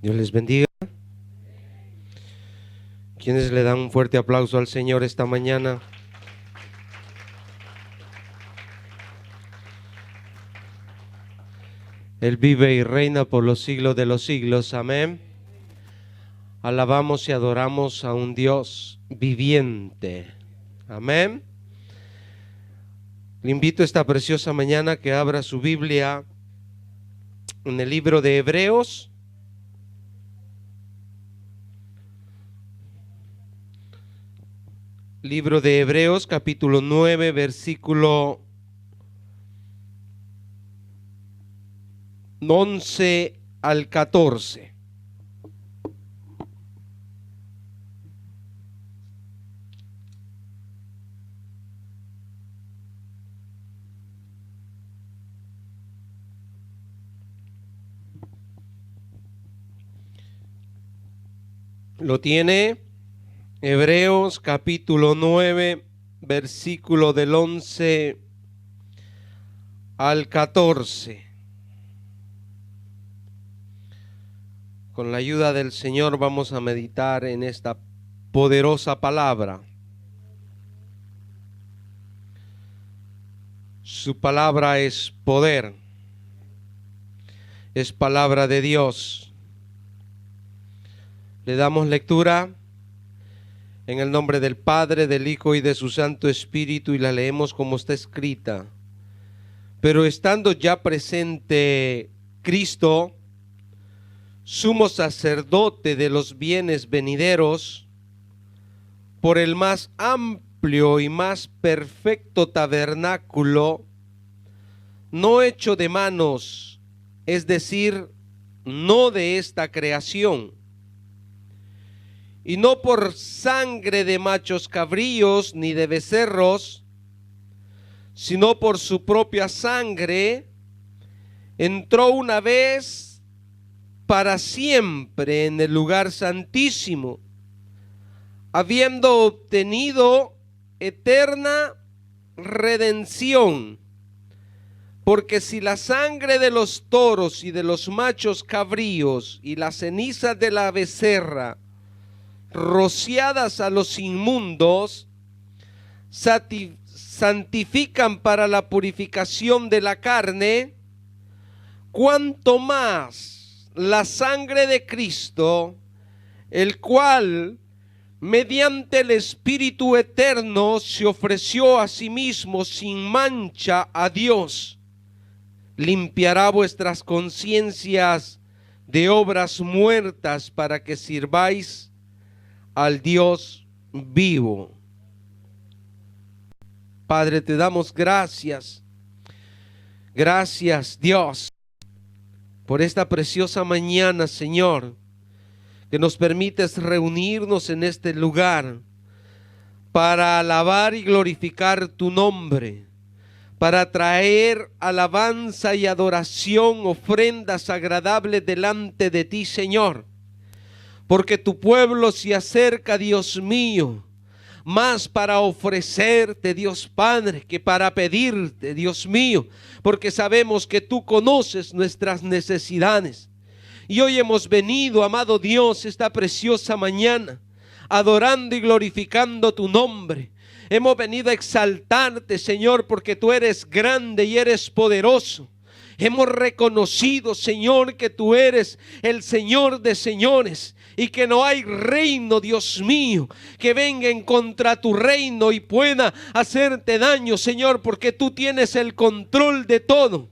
Dios les bendiga. ¿Quiénes le dan un fuerte aplauso al Señor esta mañana? Él vive y reina por los siglos de los siglos. Amén. Alabamos y adoramos a un Dios viviente. Amén. Le invito esta preciosa mañana que abra su Biblia en el libro de Hebreos. Libro de Hebreos, capítulo 9, versículo 11 al 14. ¿Lo tiene? Hebreos capítulo 9, versículo del 11 al 14. Con la ayuda del Señor vamos a meditar en esta poderosa palabra. Su palabra es poder, es palabra de Dios. Le damos lectura en el nombre del Padre, del Hijo y de su Santo Espíritu, y la leemos como está escrita. Pero estando ya presente Cristo, sumo sacerdote de los bienes venideros, por el más amplio y más perfecto tabernáculo, no hecho de manos, es decir, no de esta creación, y no por sangre de machos cabríos ni de becerros, sino por su propia sangre, entró una vez para siempre en el lugar santísimo, habiendo obtenido eterna redención. Porque si la sangre de los toros y de los machos cabríos y las cenizas de la becerra, rociadas a los inmundos, santifican para la purificación de la carne, cuanto más la sangre de Cristo, el cual mediante el Espíritu eterno se ofreció a sí mismo sin mancha a Dios, limpiará vuestras conciencias de obras muertas para que sirváis al Dios vivo. Padre, te damos gracias. Gracias, Dios, por esta preciosa mañana, Señor, que nos permites reunirnos en este lugar para alabar y glorificar tu nombre, para traer alabanza y adoración, ofrendas agradables delante de ti, Señor. Porque tu pueblo se acerca, Dios mío, más para ofrecerte, Dios Padre, que para pedirte, Dios mío, porque sabemos que tú conoces nuestras necesidades. Y hoy hemos venido, amado Dios, esta preciosa mañana, adorando y glorificando tu nombre. Hemos venido a exaltarte, Señor, porque tú eres grande y eres poderoso. Hemos reconocido, Señor, que tú eres el Señor de señores y que no hay reino, Dios mío, que venga en contra tu reino y pueda hacerte daño, Señor, porque tú tienes el control de todo.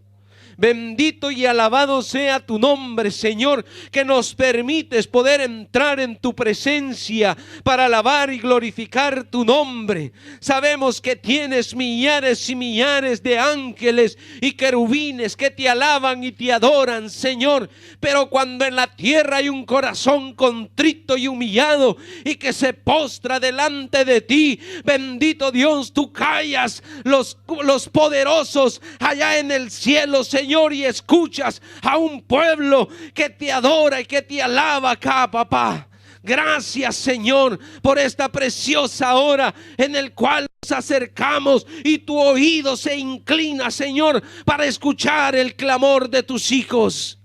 Bendito y alabado sea tu nombre, Señor, que nos permites poder entrar en tu presencia para alabar y glorificar tu nombre. Sabemos que tienes millares y millares de ángeles y querubines que te alaban y te adoran, Señor. Pero cuando en la tierra hay un corazón contrito y humillado y que se postra delante de ti, bendito Dios, tú callas los poderosos allá en el cielo, Señor, y escuchas a un pueblo que te adora y que te alaba acá, papá. Gracias, Señor, por esta preciosa hora en el cual nos acercamos y tu oído se inclina, Señor, para escuchar el clamor de tus hijos.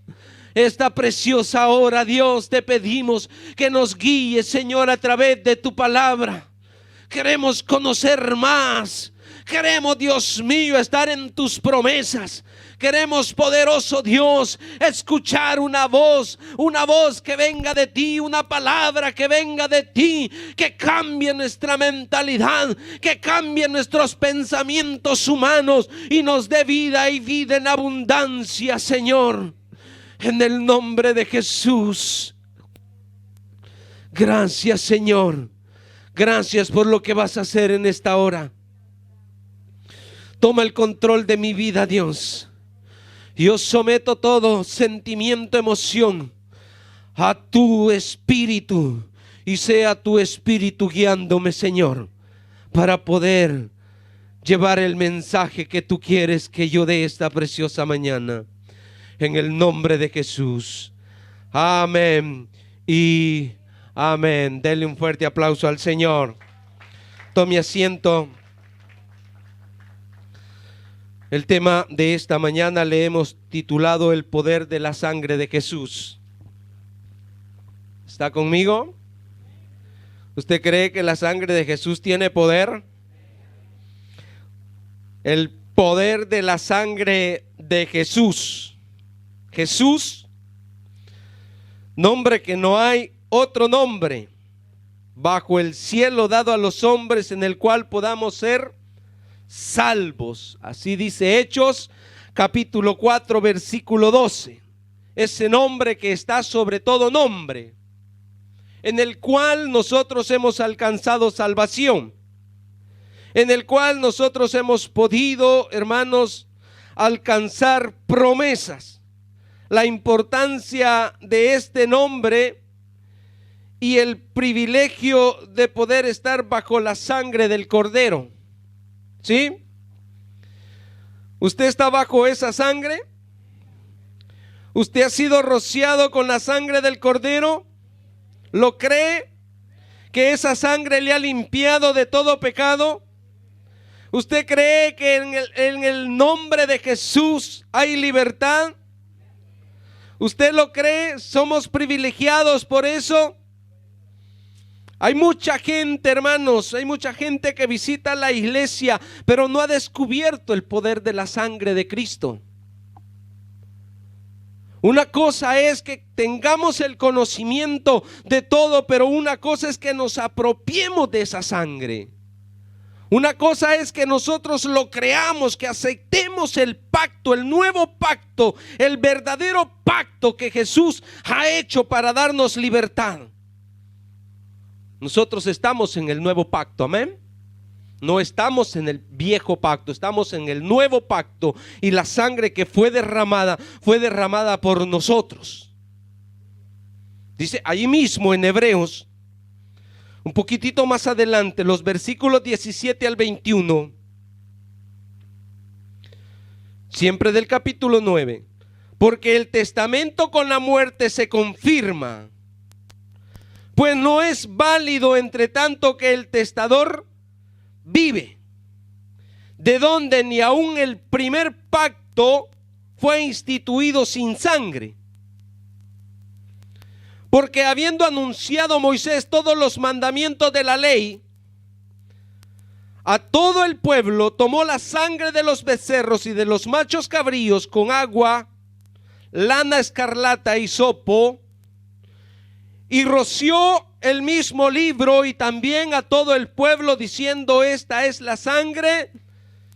Esta preciosa hora, Dios, te pedimos que nos guíes, Señor, a través de tu palabra. Queremos conocer más. Queremos, Dios mío, estar en tus promesas. Queremos, poderoso Dios, escuchar una voz que venga de ti, una palabra que venga de ti, que cambie nuestra mentalidad, que cambie nuestros pensamientos humanos y nos dé vida y vida en abundancia, Señor. En el nombre de Jesús. Gracias, Señor. Gracias por lo que vas a hacer en esta hora. Toma el control de mi vida, Dios. Yo someto todo sentimiento, emoción a tu espíritu, y sea tu espíritu guiándome, Señor, para poder llevar el mensaje que tú quieres que yo dé esta preciosa mañana. En el nombre de Jesús. Amén y amén. Denle un fuerte aplauso al Señor. Tome asiento. El tema de esta mañana le hemos titulado El poder de la sangre de Jesús. ¿Está conmigo? ¿Usted cree que la sangre de Jesús tiene poder? El poder de la sangre de Jesús. Jesús, nombre que no hay otro nombre bajo el cielo dado a los hombres en el cual podamos ser salvos. Así dice Hechos capítulo 4 versículo 12. Ese nombre que está sobre todo nombre, en el cual nosotros hemos alcanzado salvación, en el cual nosotros hemos podido, hermanos, alcanzar promesas. La importancia de este nombre y el privilegio de poder estar bajo la sangre del Cordero. ¿Sí? ¿Usted está bajo esa sangre? ¿Usted ha sido rociado con la sangre del Cordero? ¿Lo cree? ¿Que esa sangre le ha limpiado de todo pecado? ¿Usted cree que en el nombre de Jesús hay libertad? ¿Usted lo cree? ¿Somos privilegiados por eso? Hay mucha gente, hermanos, hay mucha gente que visita la iglesia, pero no ha descubierto el poder de la sangre de Cristo. Una cosa es que tengamos el conocimiento de todo, pero una cosa es que nos apropiemos de esa sangre. Una cosa es que nosotros lo creamos, que aceptemos el pacto, el nuevo pacto, el verdadero pacto que Jesús ha hecho para darnos libertad. Nosotros estamos en el nuevo pacto, amén. No estamos en el viejo pacto, estamos en el nuevo pacto, y la sangre que fue derramada por nosotros. Dice ahí mismo en Hebreos, un poquitito más adelante, los versículos 17 al 21, siempre del capítulo 9, porque el testamento con la muerte se confirma, pues no es válido entre tanto que el testador vive, de donde ni aun el primer pacto fue instituido sin sangre. Porque habiendo anunciado Moisés todos los mandamientos de la ley a todo el pueblo, tomó la sangre de los becerros y de los machos cabríos con agua, lana escarlata y hisopo, y roció el mismo libro y también a todo el pueblo, diciendo: esta es la sangre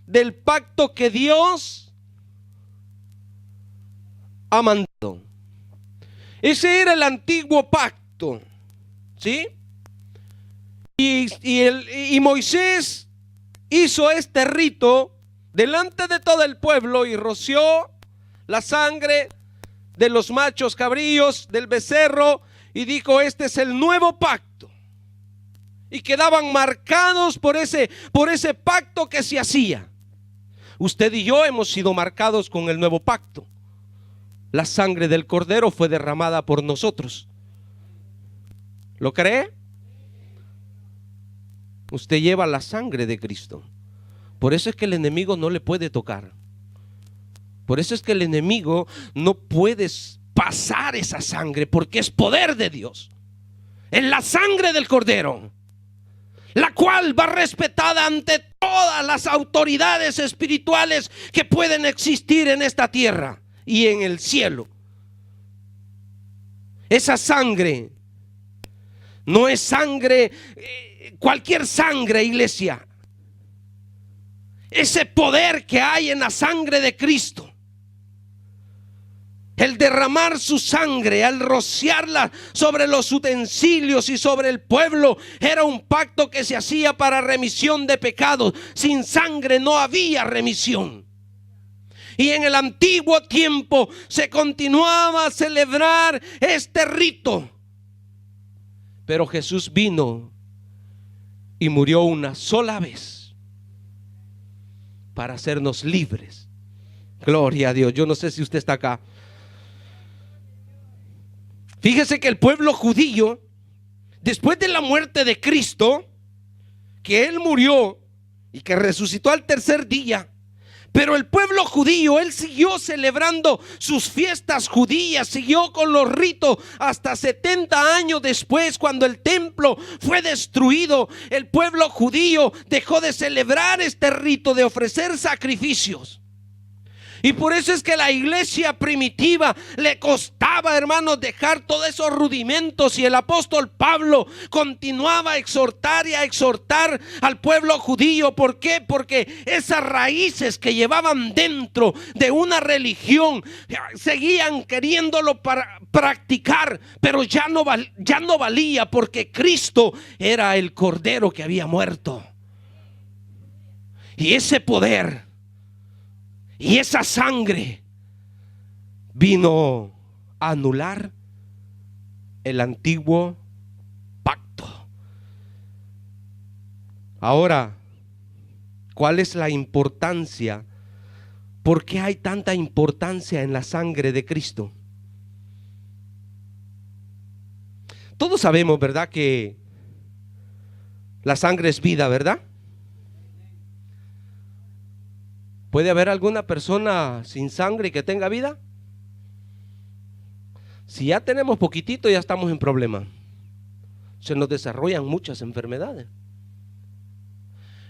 del pacto que Dios ha mandado. Ese era el antiguo pacto, ¿sí? Y Moisés hizo este rito delante de todo el pueblo y roció la sangre de los machos cabríos, del becerro, y dijo: este es el nuevo pacto. Y quedaban marcados por ese pacto que se hacía. Usted y yo hemos sido marcados con el nuevo pacto. La sangre del Cordero fue derramada por nosotros. ¿Lo cree? Usted lleva la sangre de Cristo. Por eso es que el enemigo no le puede tocar. Por eso es que el enemigo no puede pasar esa sangre, porque es poder de Dios. Es la sangre del Cordero, la cual va respetada ante todas las autoridades espirituales que pueden existir en esta tierra y en el cielo. Esa sangre no es sangre, cualquier sangre, iglesia. Ese poder que hay en la sangre de Cristo, el derramar su sangre, al rociarla sobre los utensilios y sobre el pueblo, era un pacto que se hacía para remisión de pecados. Sin sangre no había remisión. Y en el antiguo tiempo se continuaba a celebrar este rito. Pero Jesús vino y murió una sola vez para hacernos libres. Gloria a Dios. Yo no sé si usted está acá. Fíjese que el pueblo judío, después de la muerte de Cristo, que Él murió y que resucitó al tercer día, pero el pueblo judío, él siguió celebrando sus fiestas judías, siguió con los ritos hasta 70 años después, cuando el templo fue destruido. El pueblo judío dejó de celebrar este rito de ofrecer sacrificios. Y por eso es que la iglesia primitiva le costaba, hermanos, dejar todos esos rudimentos. Y el apóstol Pablo continuaba a exhortar y a exhortar al pueblo judío. ¿Por qué? Porque esas raíces que llevaban dentro de una religión seguían queriéndolo para practicar, pero ya no valía, porque Cristo era el Cordero que había muerto. Y ese poder y esa sangre vino a anular el antiguo pacto. Ahora, ¿cuál es la importancia? ¿Por qué hay tanta importancia en la sangre de Cristo? Todos sabemos, ¿verdad?, que la sangre es vida, ¿verdad? ¿Puede haber alguna persona sin sangre que tenga vida? Si ya tenemos poquitito, ya estamos en problema. Se nos desarrollan muchas enfermedades.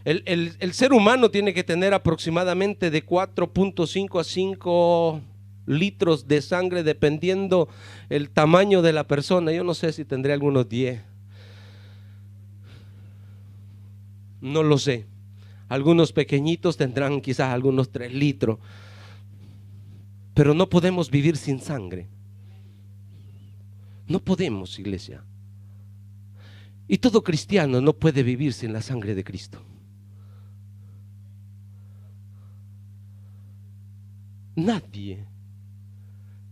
El ser humano tiene que tener aproximadamente de 4.5 a 5 litros de sangre, dependiendo el tamaño de la persona. Yo no sé si tendré algunos 10. No lo sé. Algunos pequeñitos tendrán quizás algunos 3 litros. Pero no podemos vivir sin sangre. No podemos, iglesia. Y todo cristiano no puede vivir sin la sangre de Cristo. Nadie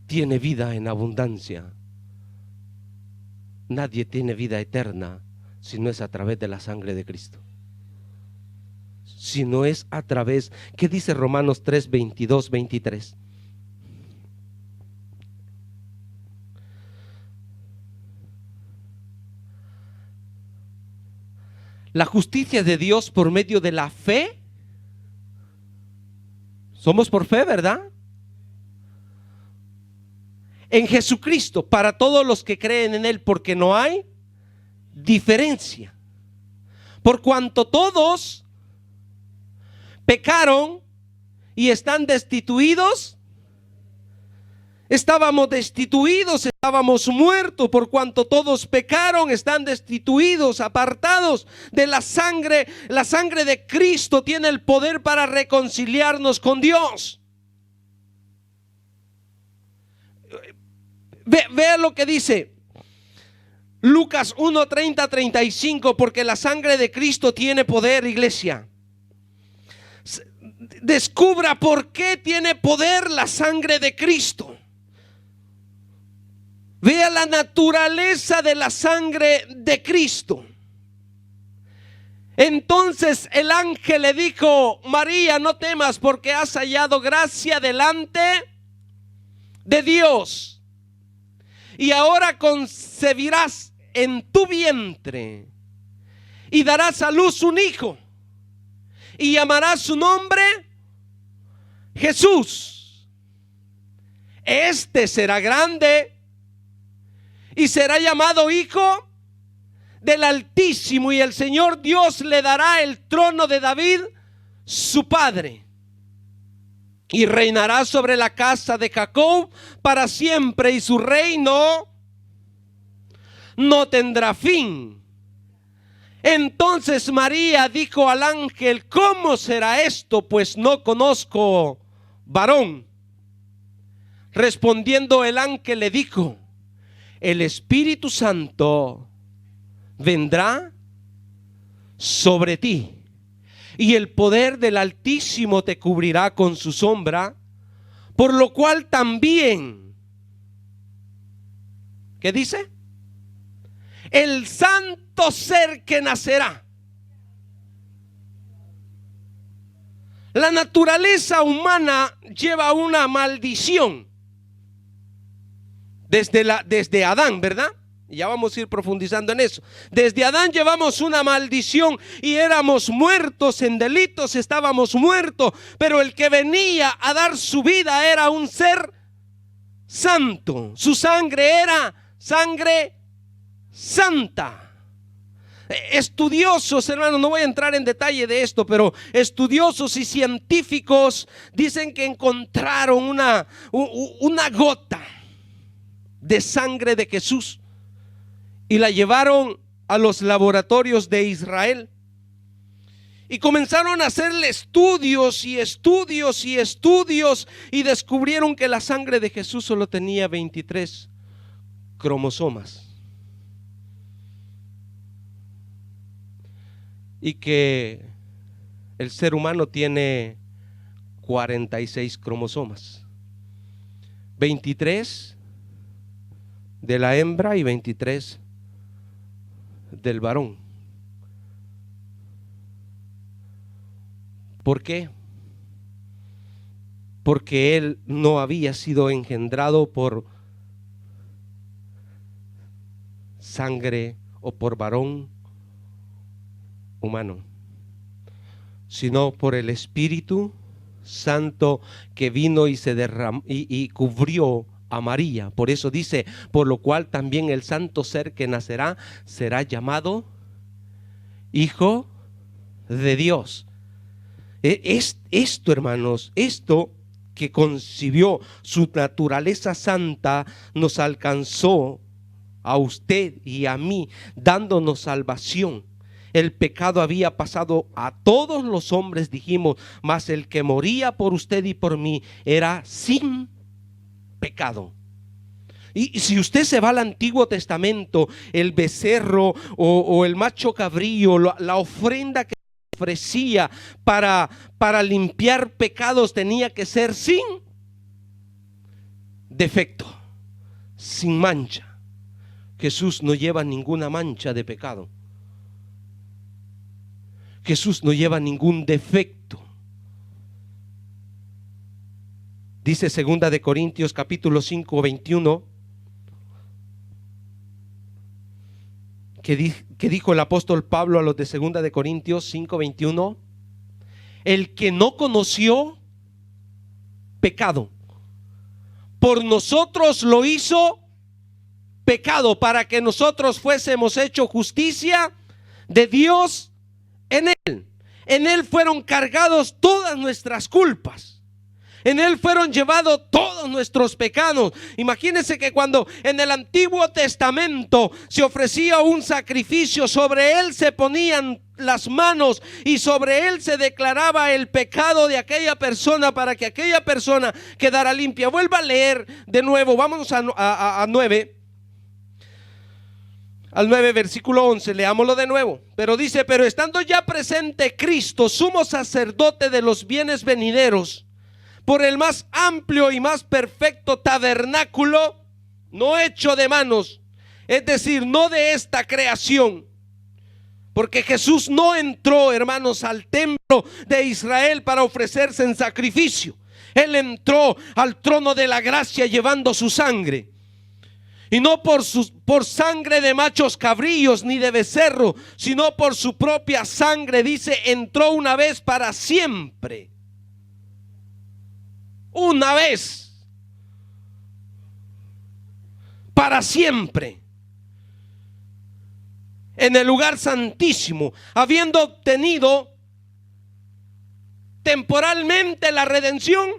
tiene vida en abundancia. Nadie tiene vida eterna si no es a través de la sangre de Cristo. Si no es a través, ¿qué dice Romanos 3, 22, 23? La justicia de Dios por medio de la fe. Somos por fe, ¿verdad? En Jesucristo, para todos los que creen en Él, porque no hay diferencia. Por cuanto todos pecaron y están destituidos. Estábamos destituidos, estábamos muertos, por cuanto todos pecaron, están destituidos, apartados de la sangre. La sangre de Cristo tiene el poder para reconciliarnos con Dios. Vea lo que dice Lucas 1, 30, 35, porque la sangre de Cristo tiene poder, iglesia. Descubra por qué tiene poder la sangre de Cristo. Vea la naturaleza de la sangre de Cristo. Entonces el ángel le dijo: María, no temas, porque has hallado gracia delante de Dios. Y ahora concebirás en tu vientre y darás a luz un hijo, y llamarás su nombre Jesús. este será grande y será llamado Hijo del Altísimo, y el Señor Dios le dará el trono de David, su padre, y reinará sobre la casa de Jacob para siempre, y su reino no tendrá fin. Entonces María dijo al ángel: ¿cómo será esto? Pues no conozco varón. Respondiendo el ángel le dijo: el Espíritu Santo vendrá sobre ti, y el poder del Altísimo te cubrirá con su sombra, por lo cual también, ¿qué dice? El santo ser que nacerá. La naturaleza humana lleva una maldición desde Adán, ¿verdad? Ya vamos a ir profundizando en eso. Desde Adán llevamos una maldición y éramos muertos en delitos, estábamos muertos, pero el que venía a dar su vida era un ser santo. Su sangre era sangre santa. Estudiosos, hermanos, no voy a entrar en detalle de esto, pero estudiosos y científicos dicen que encontraron una gota de sangre de Jesús y la llevaron a los laboratorios de Israel y comenzaron a hacerle estudios y estudios y estudios, y descubrieron que la sangre de Jesús solo tenía 23 cromosomas y que el ser humano tiene 46 cromosomas, 23 de la hembra y 23 del varón. ¿Por qué? Porque él no había sido engendrado por sangre o por varón humano, sino por el Espíritu Santo que vino y se derramó y cubrió a María. Por eso dice: por lo cual también el santo ser que nacerá será llamado Hijo de Dios. Es esto, hermanos, esto que concibió su naturaleza santa nos alcanzó a usted y a mí, dándonos salvación. El pecado había pasado a todos los hombres, dijimos, mas el que moría por usted y por mí era sin pecado. Y si usted se va al Antiguo Testamento, el becerro o el macho cabrío, la ofrenda que ofrecía para limpiar pecados tenía que ser sin defecto, sin mancha. Jesús no lleva ninguna mancha de pecado. Jesús no lleva ningún defecto. Dice 2 de Corintios capítulo 5, 21, que dijo el apóstol Pablo a los de 2 de Corintios 5, 21: el que no conoció pecado, por nosotros lo hizo pecado, para que nosotros fuésemos hecho justicia de Dios en él. En él fueron cargados todas nuestras culpas. En él fueron llevados todos nuestros pecados. Imagínense que cuando en el Antiguo Testamento se ofrecía un sacrificio, sobre él se ponían las manos y sobre él se declaraba el pecado de aquella persona para que aquella persona quedara limpia. Vuelva a leer de nuevo, vámonos a 9. Al 9, versículo 11, leámoslo de nuevo. Pero dice: pero estando ya presente Cristo, sumo sacerdote de los bienes venideros, por el más amplio y más perfecto tabernáculo, no hecho de manos, es decir, no de esta creación. Porque Jesús no entró, hermanos, al templo de Israel para ofrecerse en sacrificio. Él entró al trono de la gracia llevando su sangre. Y no por sangre de machos cabríos ni de becerro, sino por su propia sangre. Dice: entró una vez para siempre. Una vez. para siempre en el lugar santísimo, habiendo obtenido temporalmente la redención.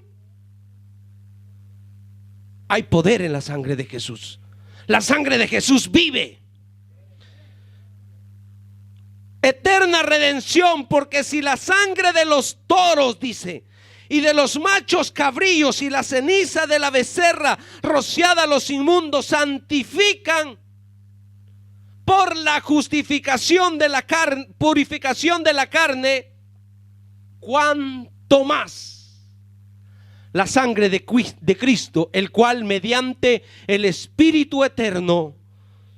Hay poder en la sangre de Jesús. La sangre de Jesús vive. Eterna redención, porque si la sangre de los toros, dice, y de los machos cabrillos y la ceniza de la becerra rociada a los inmundos santifican por la justificación de la carne, purificación de la carne, cuanto más la sangre de Cristo, el cual mediante el Espíritu eterno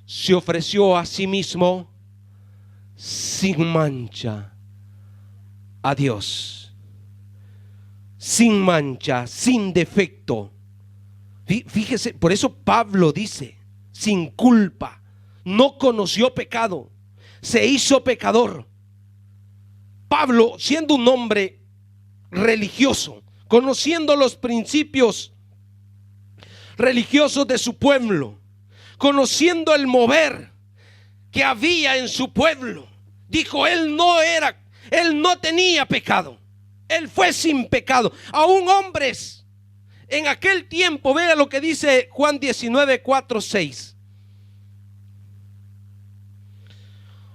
se ofreció a sí mismo sin mancha a Dios, sin mancha, sin defecto. Fíjese, por eso Pablo dice, sin culpa, no conoció pecado, se hizo pecador. Pablo, siendo un hombre religioso, conociendo los principios religiosos de su pueblo, conociendo el mover que había en su pueblo, dijo, él no tenía pecado, él fue sin pecado. Aún hombres en aquel tiempo, vea lo que dice Juan 19, 4, 6.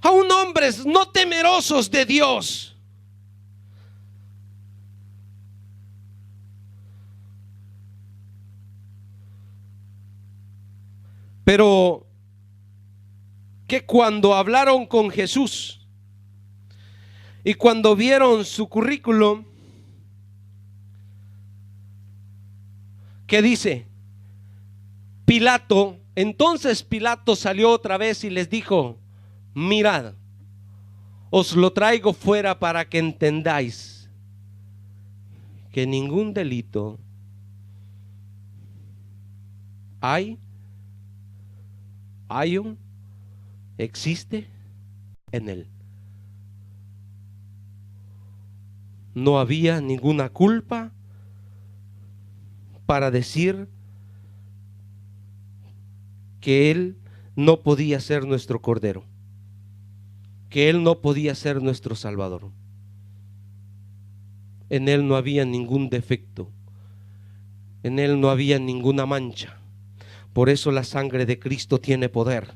Aún hombres no temerosos de Dios, pero que cuando hablaron con Jesús y cuando vieron su currículum, ¿qué dice? Entonces Pilato salió otra vez y les dijo, mirad, os lo traigo fuera para que entendáis que ningún delito existe en él. No había ninguna culpa para decir que él no podía ser nuestro Cordero, que él no podía ser nuestro Salvador. En él no había ningún defecto, en él no había ninguna mancha. Por eso la sangre de Cristo tiene poder.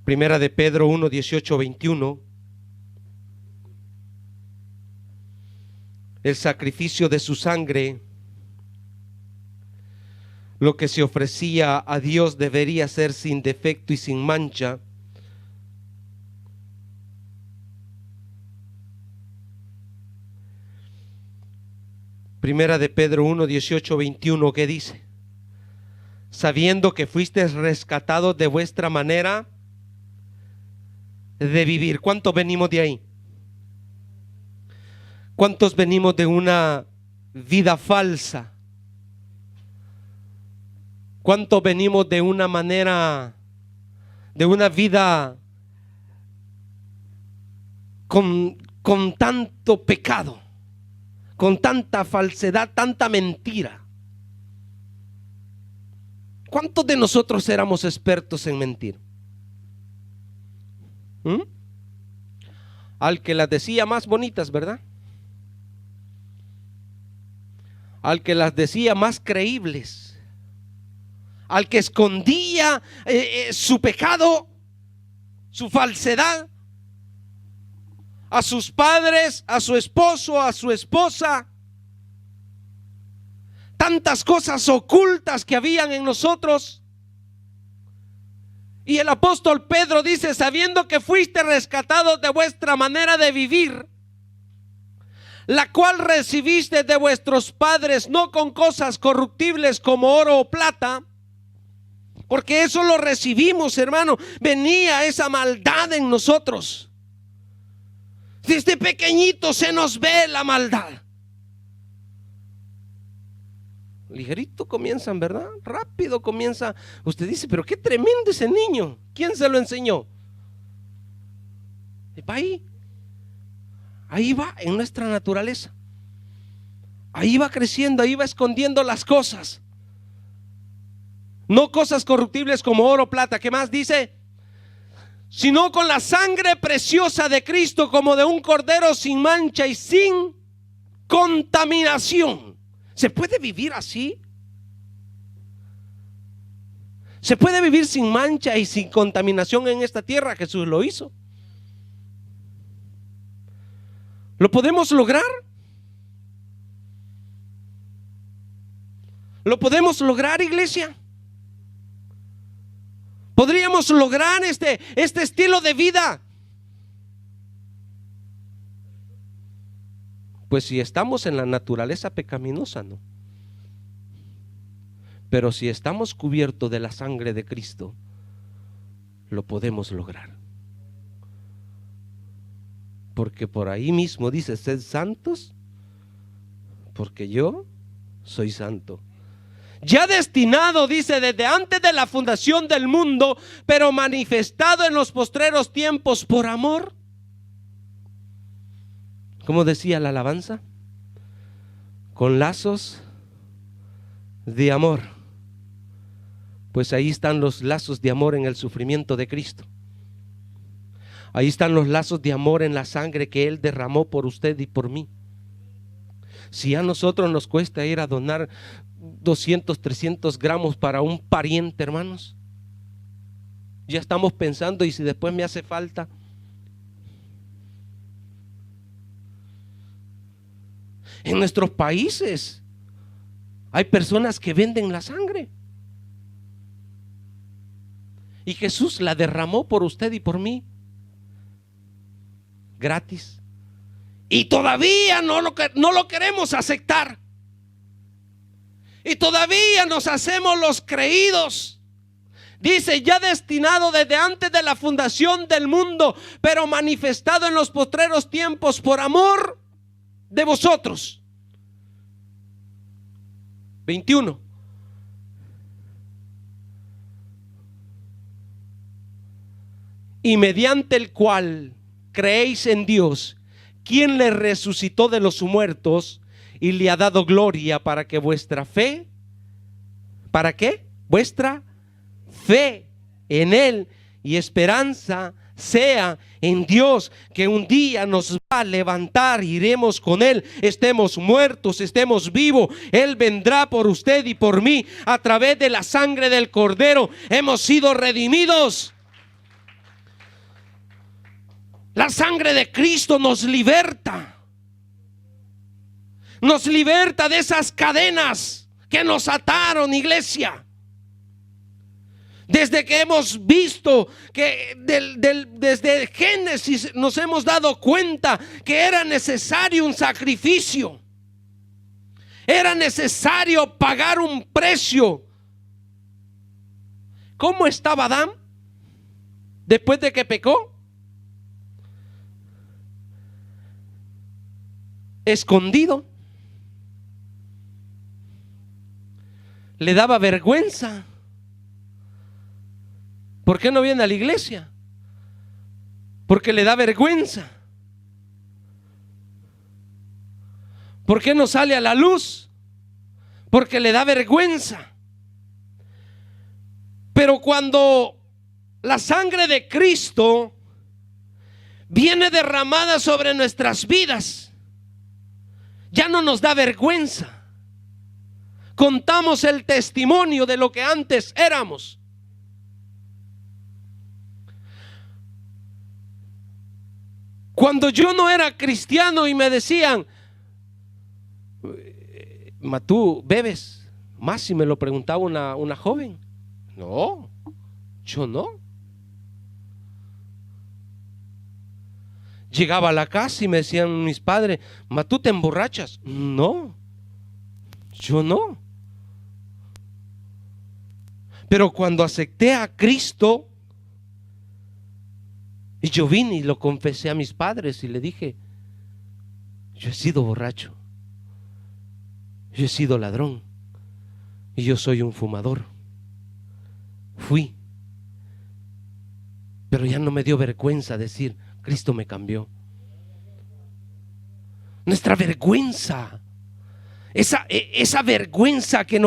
Primera de Pedro 1, 18, 21. El sacrificio de su sangre, lo que se ofrecía a Dios, debería ser sin defecto y sin mancha. Primera de Pedro 1, 18, 21, ¿qué dice? Sabiendo que fuisteis rescatados de vuestra manera de vivir. ¿Cuántos venimos de ahí? ¿Cuántos venimos de una vida falsa? ¿Cuántos venimos de una manera, de una vida con tanto pecado, con tanta falsedad, tanta mentira? ¿Cuántos de nosotros éramos expertos en mentir? Al que las decía más bonitas, ¿verdad? Al que las decía más creíbles, al que escondía su pecado, su falsedad, a sus padres, a su esposo, a su esposa. Tantas cosas ocultas que habían en nosotros. Y el apóstol Pedro dice, sabiendo que fuiste rescatados de vuestra manera de vivir, la cual recibiste de vuestros padres, no con cosas corruptibles como oro o plata, porque eso lo recibimos, hermano. Venía esa maldad en nosotros. Desde pequeñito se nos ve la maldad. Ligerito comienzan, ¿verdad? Rápido comienza. Usted dice, pero qué tremendo ese niño. ¿Quién se lo enseñó? Y va ahí va en nuestra naturaleza. Ahí va creciendo, ahí va escondiendo las cosas. No cosas corruptibles como oro, plata. ¿Qué más dice? Sino con la sangre preciosa de Cristo, como de un cordero sin mancha y sin contaminación. ¿Se puede vivir así? ¿Se puede vivir sin mancha y sin contaminación en esta tierra? Jesús lo hizo. ¿Lo podemos lograr? ¿Lo podemos lograr, iglesia? ¿Podríamos lograr este estilo de vida? Pues si estamos en la naturaleza pecaminosa, no. Pero si estamos cubiertos de la sangre de Cristo, lo podemos lograr. Porque por ahí mismo dice: sed santos, porque yo soy santo. Ya destinado, dice, desde antes de la fundación del mundo, pero manifestado en los postreros tiempos por amor. ¿Cómo decía la alabanza? Con lazos de amor. Pues ahí están los lazos de amor en el sufrimiento de Cristo. Ahí están los lazos de amor en la sangre que Él derramó por usted y por mí. Si a nosotros nos cuesta ir a donar 200, 300 gramos para un pariente, hermanos, ya estamos pensando: ¿y si después me hace falta? En nuestros países hay personas que venden la sangre, y Jesús la derramó por usted y por mí gratis, y todavía no lo queremos aceptar, y todavía nos hacemos los creídos. Dice: ya destinado desde antes de la fundación del mundo, pero manifestado en los postreros tiempos por amor de vosotros. 21. Y mediante el cual creéis en Dios, quien le resucitó de los muertos y le ha dado gloria, para que vuestra fe, ¿para qué? Vuestra fe en Él y esperanza sea en Dios, que un día nos va a levantar, iremos con Él, estemos muertos, estemos vivos, Él vendrá por usted y por mí. A través de la sangre del Cordero hemos sido redimidos. La sangre de Cristo nos liberta. Nos liberta de esas cadenas que nos ataron, iglesia. Desde que hemos visto que desde Génesis nos hemos dado cuenta que era necesario un sacrificio. Era necesario pagar un precio. ¿Cómo estaba Adán después de que pecó? Escondido. Le daba vergüenza. ¿Por qué no viene a la iglesia? Porque le da vergüenza. ¿Por qué no sale a la luz? Porque le da vergüenza. Pero cuando la sangre de Cristo viene derramada sobre nuestras vidas, ya no nos da vergüenza. Contamos el testimonio de lo que antes éramos. Cuando yo no era cristiano y me decían: ¿tú bebes? Más si me lo preguntaba una joven. No, yo no. Llegaba a la casa y me decían mis padres: ¿tú te emborrachas? No, yo no. Pero cuando acepté a Cristo y yo vine y lo confesé a mis padres y le dije: yo he sido borracho, yo he sido ladrón y yo soy un fumador. Fui, pero ya no me dio vergüenza decir: Cristo me cambió. Nuestra vergüenza esa vergüenza que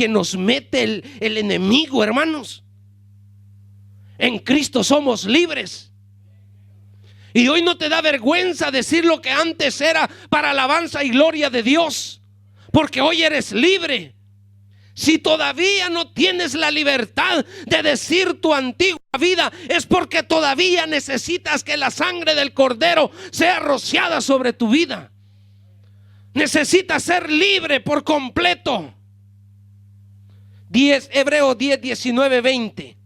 nos mete el enemigo, hermanos. En Cristo somos libres. Y hoy no te da vergüenza decir lo que antes era para alabanza y gloria de Dios, porque hoy eres libre. Si todavía no tienes la libertad de decir tu antigua vida, es porque todavía necesitas que la sangre del Cordero sea rociada sobre tu vida. Necesitas ser libre por completo. Hebreos 10, 19, 20.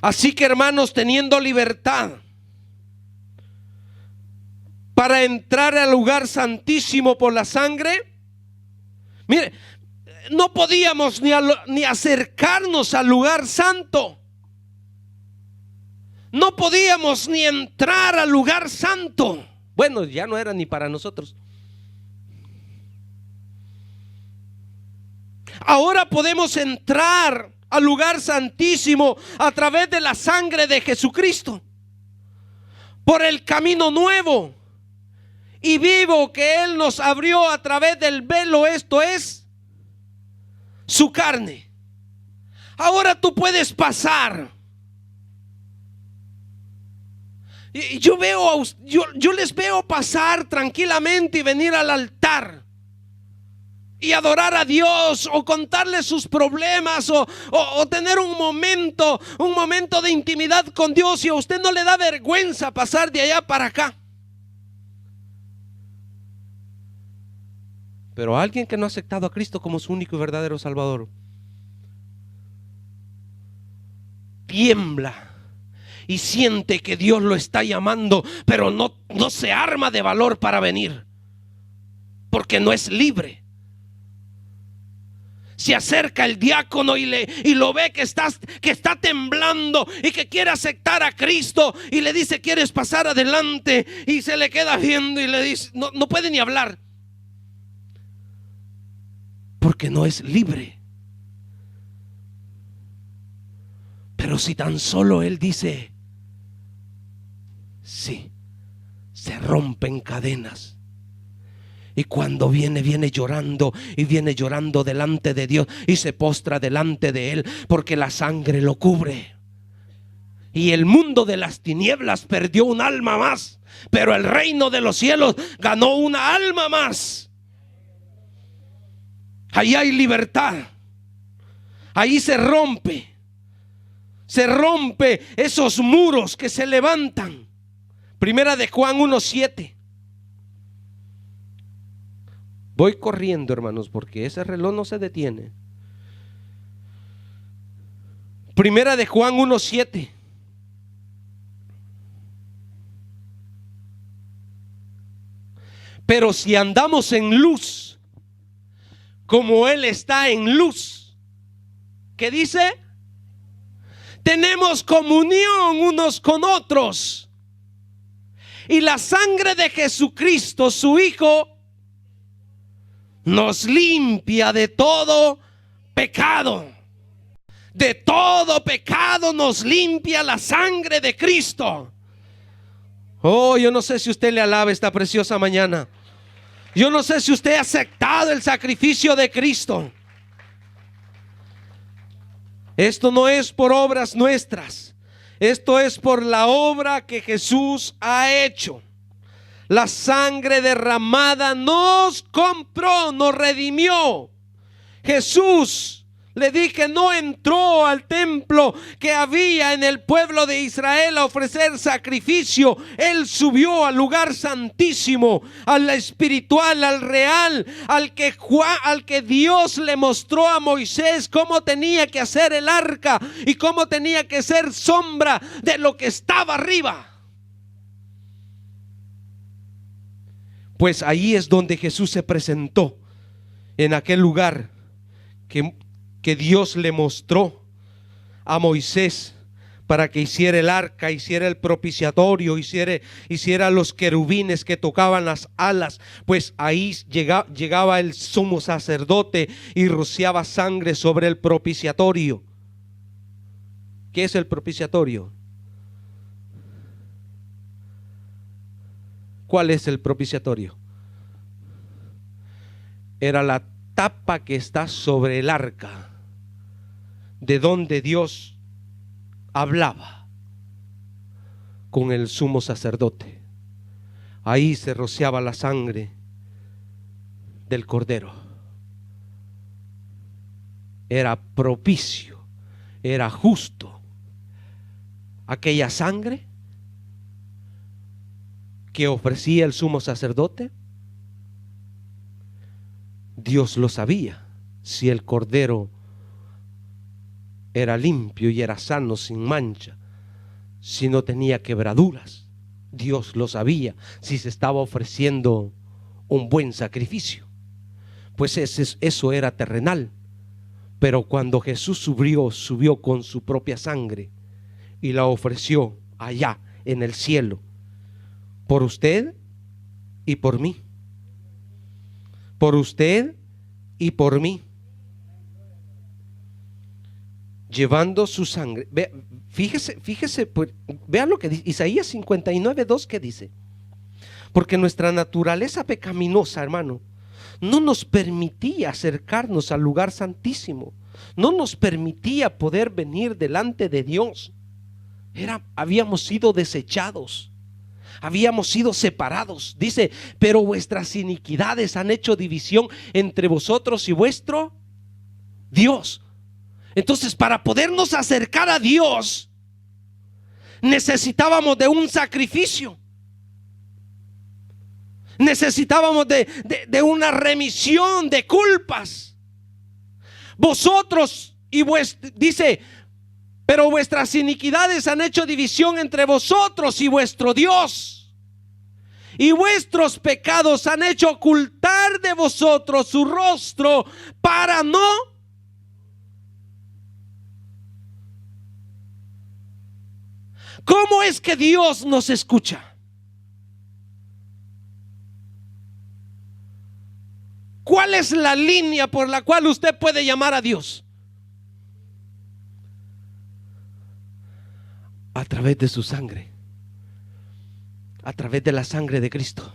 Así que, hermanos, teniendo libertad para entrar al lugar santísimo por la sangre, mire, no podíamos ni acercarnos al lugar santo. No podíamos ni entrar al lugar santo. Bueno, ya no era ni para nosotros. Ahora podemos entrar al lugar santísimo a través de la sangre de Jesucristo, por el camino nuevo y vivo que Él nos abrió a través del velo, esto es su carne. Ahora tú puedes pasar. Y yo les veo pasar tranquilamente y venir al altar y adorar a Dios, o contarle sus problemas, o tener un momento de intimidad con Dios, y a usted no le da vergüenza pasar de allá para acá. Pero a alguien que no ha aceptado a Cristo como su único y verdadero Salvador, tiembla y siente que Dios lo está llamando, pero no se arma de valor para venir, porque no es libre. Se acerca el diácono y lo ve que está temblando y que quiere aceptar a Cristo, y le dice: ¿quieres pasar adelante? Y se le queda viendo y le dice, no puede ni hablar, porque no es libre. Pero si tan solo él dice sí, se rompen cadenas. Y cuando viene llorando, y viene llorando delante de Dios, y se postra delante de Él, porque la sangre lo cubre. Y el mundo de las tinieblas perdió un alma más, pero el reino de los cielos ganó una alma más. Ahí hay libertad. Ahí se rompe esos muros que se levantan. Primera de Juan 1:7. Voy corriendo, hermanos, porque ese reloj no se detiene. Primera de Juan 1:7. Pero si andamos en luz, como Él está en luz, ¿qué dice? Tenemos comunión unos con otros, y la sangre de Jesucristo, su Hijo, nos limpia de todo pecado. De todo pecado nos limpia la sangre de Cristo. Oh, yo no sé si usted le alaba esta preciosa mañana. Yo no sé si usted ha aceptado el sacrificio de Cristo. Esto no es por obras nuestras, esto es por la obra que Jesús ha hecho. La sangre derramada nos compró, nos redimió. Jesús, le dije, no entró al templo que había en el pueblo de Israel a ofrecer sacrificio. Él subió al lugar santísimo, al espiritual, al real, al que Dios le mostró a Moisés cómo tenía que hacer el arca y cómo tenía que ser sombra de lo que estaba arriba. Pues ahí es donde Jesús se presentó, en aquel lugar que Dios le mostró a Moisés para que hiciera el arca, hiciera el propiciatorio, hiciera los querubines que tocaban las alas. Pues ahí llegaba el sumo sacerdote y rociaba sangre sobre el propiciatorio. ¿Qué es el propiciatorio? ¿Cuál es el propiciatorio? Era la tapa que está sobre el arca, de donde Dios hablaba con el sumo sacerdote. Ahí se rociaba la sangre del cordero. Era propicio, era justo. Aquella sangre que ofrecía el sumo sacerdote, Dios lo sabía. Si el cordero era limpio y era sano, sin mancha, si no tenía quebraduras, Dios lo sabía. Si se estaba ofreciendo un buen sacrificio, pues eso era terrenal. Pero cuando Jesús subió con su propia sangre y la ofreció allá en el cielo, por usted y por mí, por usted y por mí, llevando su sangre. Fíjese, pues, vean lo que dice Isaías 59:2, que dice: porque nuestra naturaleza pecaminosa, hermano, no nos permitía acercarnos al lugar santísimo, no nos permitía poder venir delante de Dios. Habíamos sido desechados, habíamos sido separados. Dice: pero vuestras iniquidades han hecho división entre vosotros y vuestro Dios. Entonces, para podernos acercar a Dios, necesitábamos de un sacrificio. Necesitábamos de una remisión de culpas. Vosotros dice: pero vuestras iniquidades han hecho división entre vosotros y vuestro Dios, y vuestros pecados han hecho ocultar de vosotros su rostro para no. ¿Cómo es que Dios nos escucha? ¿Cuál es la línea por la cual usted puede llamar a Dios? A través de su sangre, a través de la sangre de Cristo.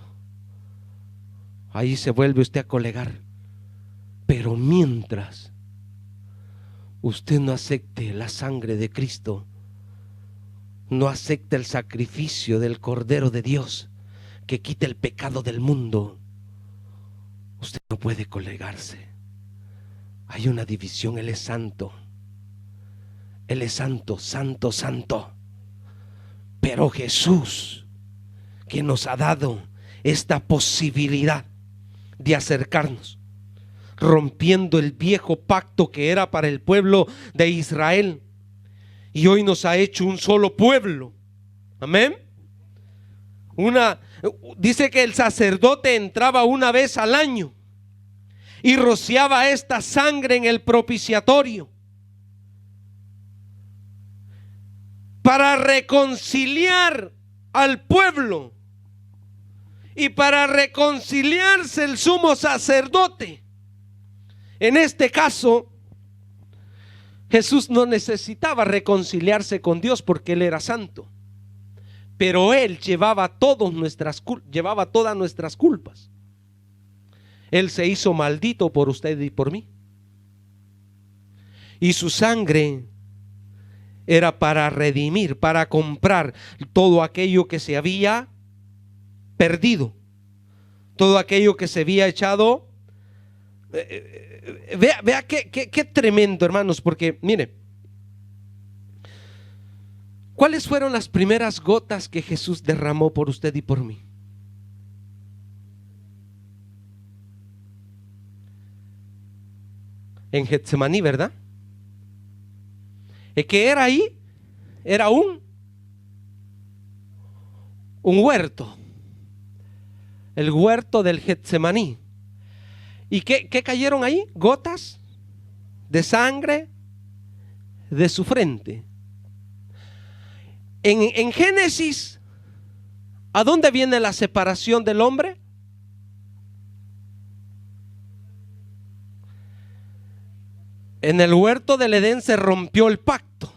Ahí se vuelve usted a colegar. Pero mientras usted no acepte la sangre de Cristo, no acepte el sacrificio del Cordero de Dios que quita el pecado del mundo, usted no puede colegarse. Hay una división. Él es santo, Él es santo, santo, santo. Pero Jesús, que nos ha dado esta posibilidad de acercarnos, rompiendo el viejo pacto que era para el pueblo de Israel, y hoy nos ha hecho un solo pueblo. Amén. Dice que el sacerdote entraba una vez al año y rociaba esta sangre en el propiciatorio para reconciliar al pueblo y para reconciliarse el sumo sacerdote. En este caso, Jesús no necesitaba reconciliarse con Dios porque Él era santo, pero Él llevaba todas nuestras culpas. Él se hizo maldito por usted y por mí, y su sangre era para redimir, para comprar todo aquello que se había perdido, todo aquello que se había echado. Vea qué tremendo, hermanos, porque mire, ¿cuáles fueron las primeras gotas que Jesús derramó por usted y por mí? En Getsemaní, ¿verdad? Es que era ahí, era un huerto, el huerto del Getsemaní. ¿Y qué cayeron ahí? Gotas de sangre de su frente. En Génesis, ¿a dónde viene la separación del hombre? En el huerto del Edén se rompió el pacto.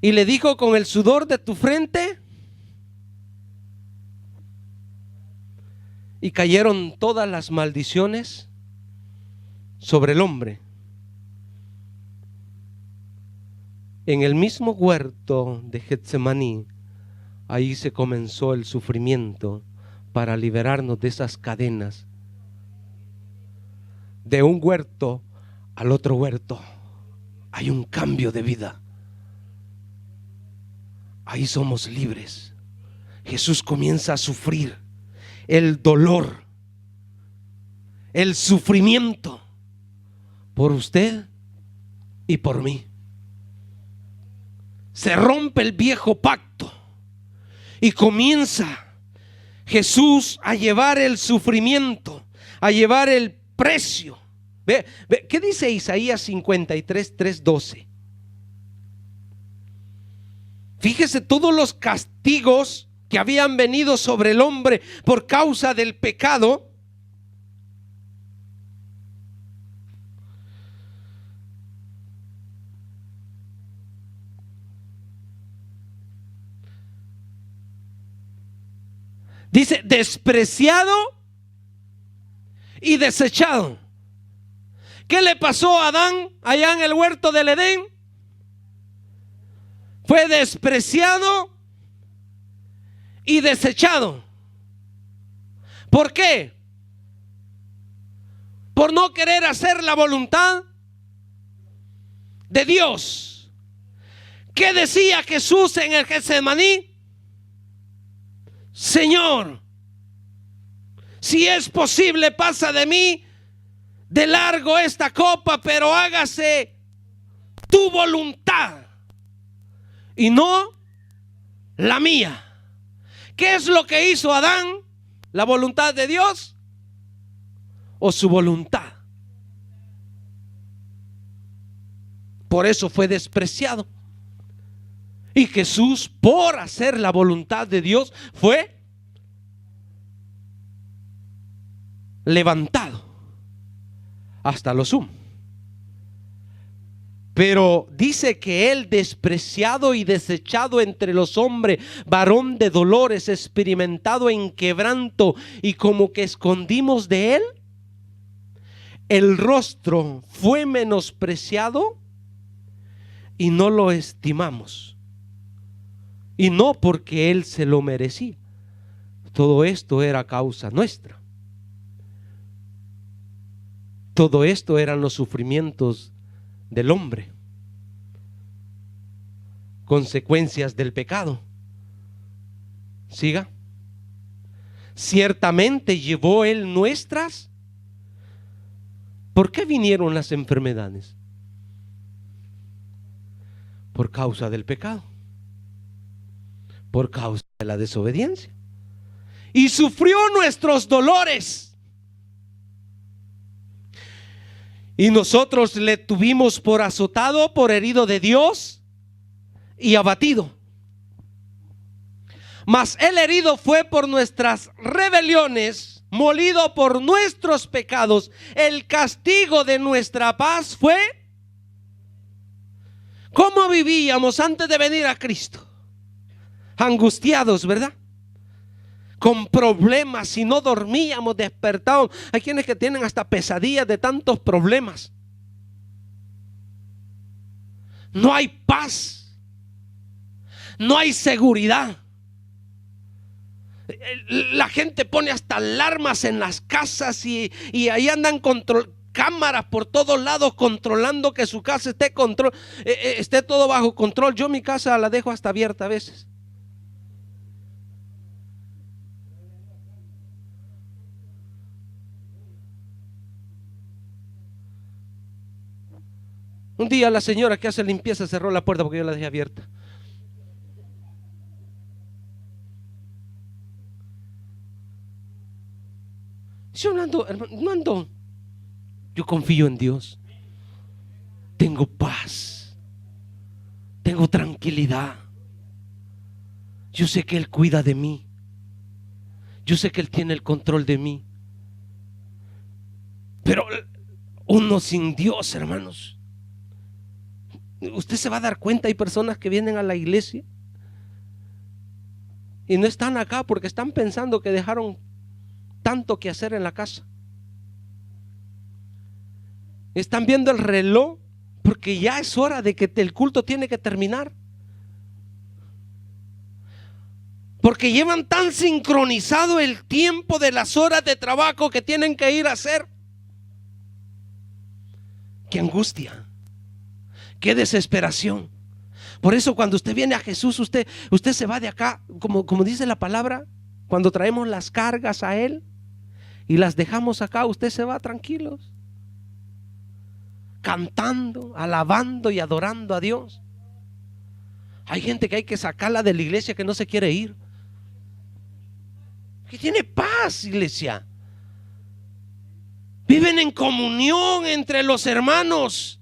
Y le dijo: con el sudor de tu frente. Y cayeron todas las maldiciones sobre el hombre. En el mismo huerto de Getsemaní, ahí se comenzó el sufrimiento para liberarnos de esas cadenas. De un huerto al otro huerto hay un cambio de vida. Ahí somos libres. Jesús comienza a sufrir el dolor, el sufrimiento por usted y por mí. Se rompe el viejo pacto y comienza Jesús a llevar el sufrimiento, a llevar el precio. Ve, ¿qué dice Isaías 53, 3:12? Fíjese todos los castigos que habían venido sobre el hombre por causa del pecado. Dice: despreciado y desechado. ¿Qué le pasó a Adán allá en el huerto del Edén? Fue despreciado y desechado. ¿Por qué? Por no querer hacer la voluntad de Dios. ¿Qué decía Jesús en el Getsemaní? Señor, si es posible, pasa de mí de largo esta copa, pero hágase tu voluntad y no la mía. ¿Qué es lo que hizo Adán? ¿La voluntad de Dios o su voluntad? Por eso fue despreciado. Y Jesús, por hacer la voluntad de Dios, fue levantado hasta lo sumo. Pero dice que él, despreciado y desechado entre los hombres, varón de dolores, experimentado en quebranto, y como que escondimos de él el rostro, fue menospreciado y no lo estimamos. Y no porque él se lo merecía. Todo esto era causa nuestra. Todo esto eran los sufrimientos del hombre, consecuencias del pecado. Siga. Ciertamente llevó él nuestras. ¿Por qué vinieron las enfermedades? Por causa del pecado, por causa de la desobediencia. Y sufrió nuestros dolores. Y nosotros le tuvimos por azotado, por herido de Dios y abatido. Mas el herido fue por nuestras rebeliones, molido por nuestros pecados. El castigo de nuestra paz fue. ¿Cómo vivíamos antes de venir a Cristo? Angustiados, ¿verdad? Con problemas, si no dormíamos, despertábamos. Hay quienes que tienen hasta pesadillas de tantos problemas. No hay paz, no hay seguridad. La gente pone hasta alarmas en las casas y ahí andan cámaras por todos lados controlando que su casa esté todo bajo control. Yo mi casa la dejo hasta abierta a veces. Un día la señora que hace limpieza cerró la puerta porque yo la dejé abierta. Yo no ando. Yo confío en Dios. Tengo paz. Tengo tranquilidad. Yo sé que Él cuida de mí. Yo sé que Él tiene el control de mí. Pero uno sin Dios, hermanos, Usted se va a dar cuenta, hay personas que vienen a la iglesia y no están acá porque están pensando que dejaron tanto que hacer en la casa. Están viendo el reloj porque ya es hora de que el culto tiene que terminar. Porque llevan tan sincronizado el tiempo de las horas de trabajo que tienen que ir a hacer. Qué angustia, qué desesperación. Por eso cuando usted viene a Jesús, usted se va de acá, como dice la palabra, cuando traemos las cargas a Él y las dejamos acá, usted se va tranquilos, cantando, alabando y adorando a Dios. Hay gente que hay que sacarla de la iglesia que no se quiere ir, que tiene paz, iglesia. Viven en comunión entre los hermanos.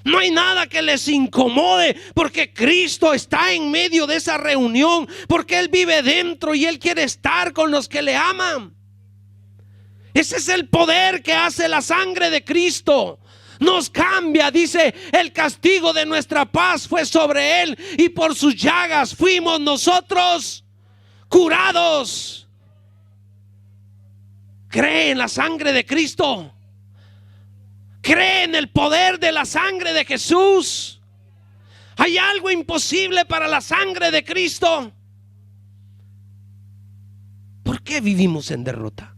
No hay nada que les incomode, porque Cristo está en medio de esa reunión, porque Él vive dentro y Él quiere estar con los que le aman. Ese es el poder que hace la sangre de Cristo. Nos cambia, dice, el castigo de nuestra paz fue sobre Él y por sus llagas fuimos nosotros curados. Cree en la sangre de Cristo. Cree en el poder de la sangre de Jesús. ¿Hay algo imposible para la sangre de Cristo? ¿Por qué vivimos en derrota?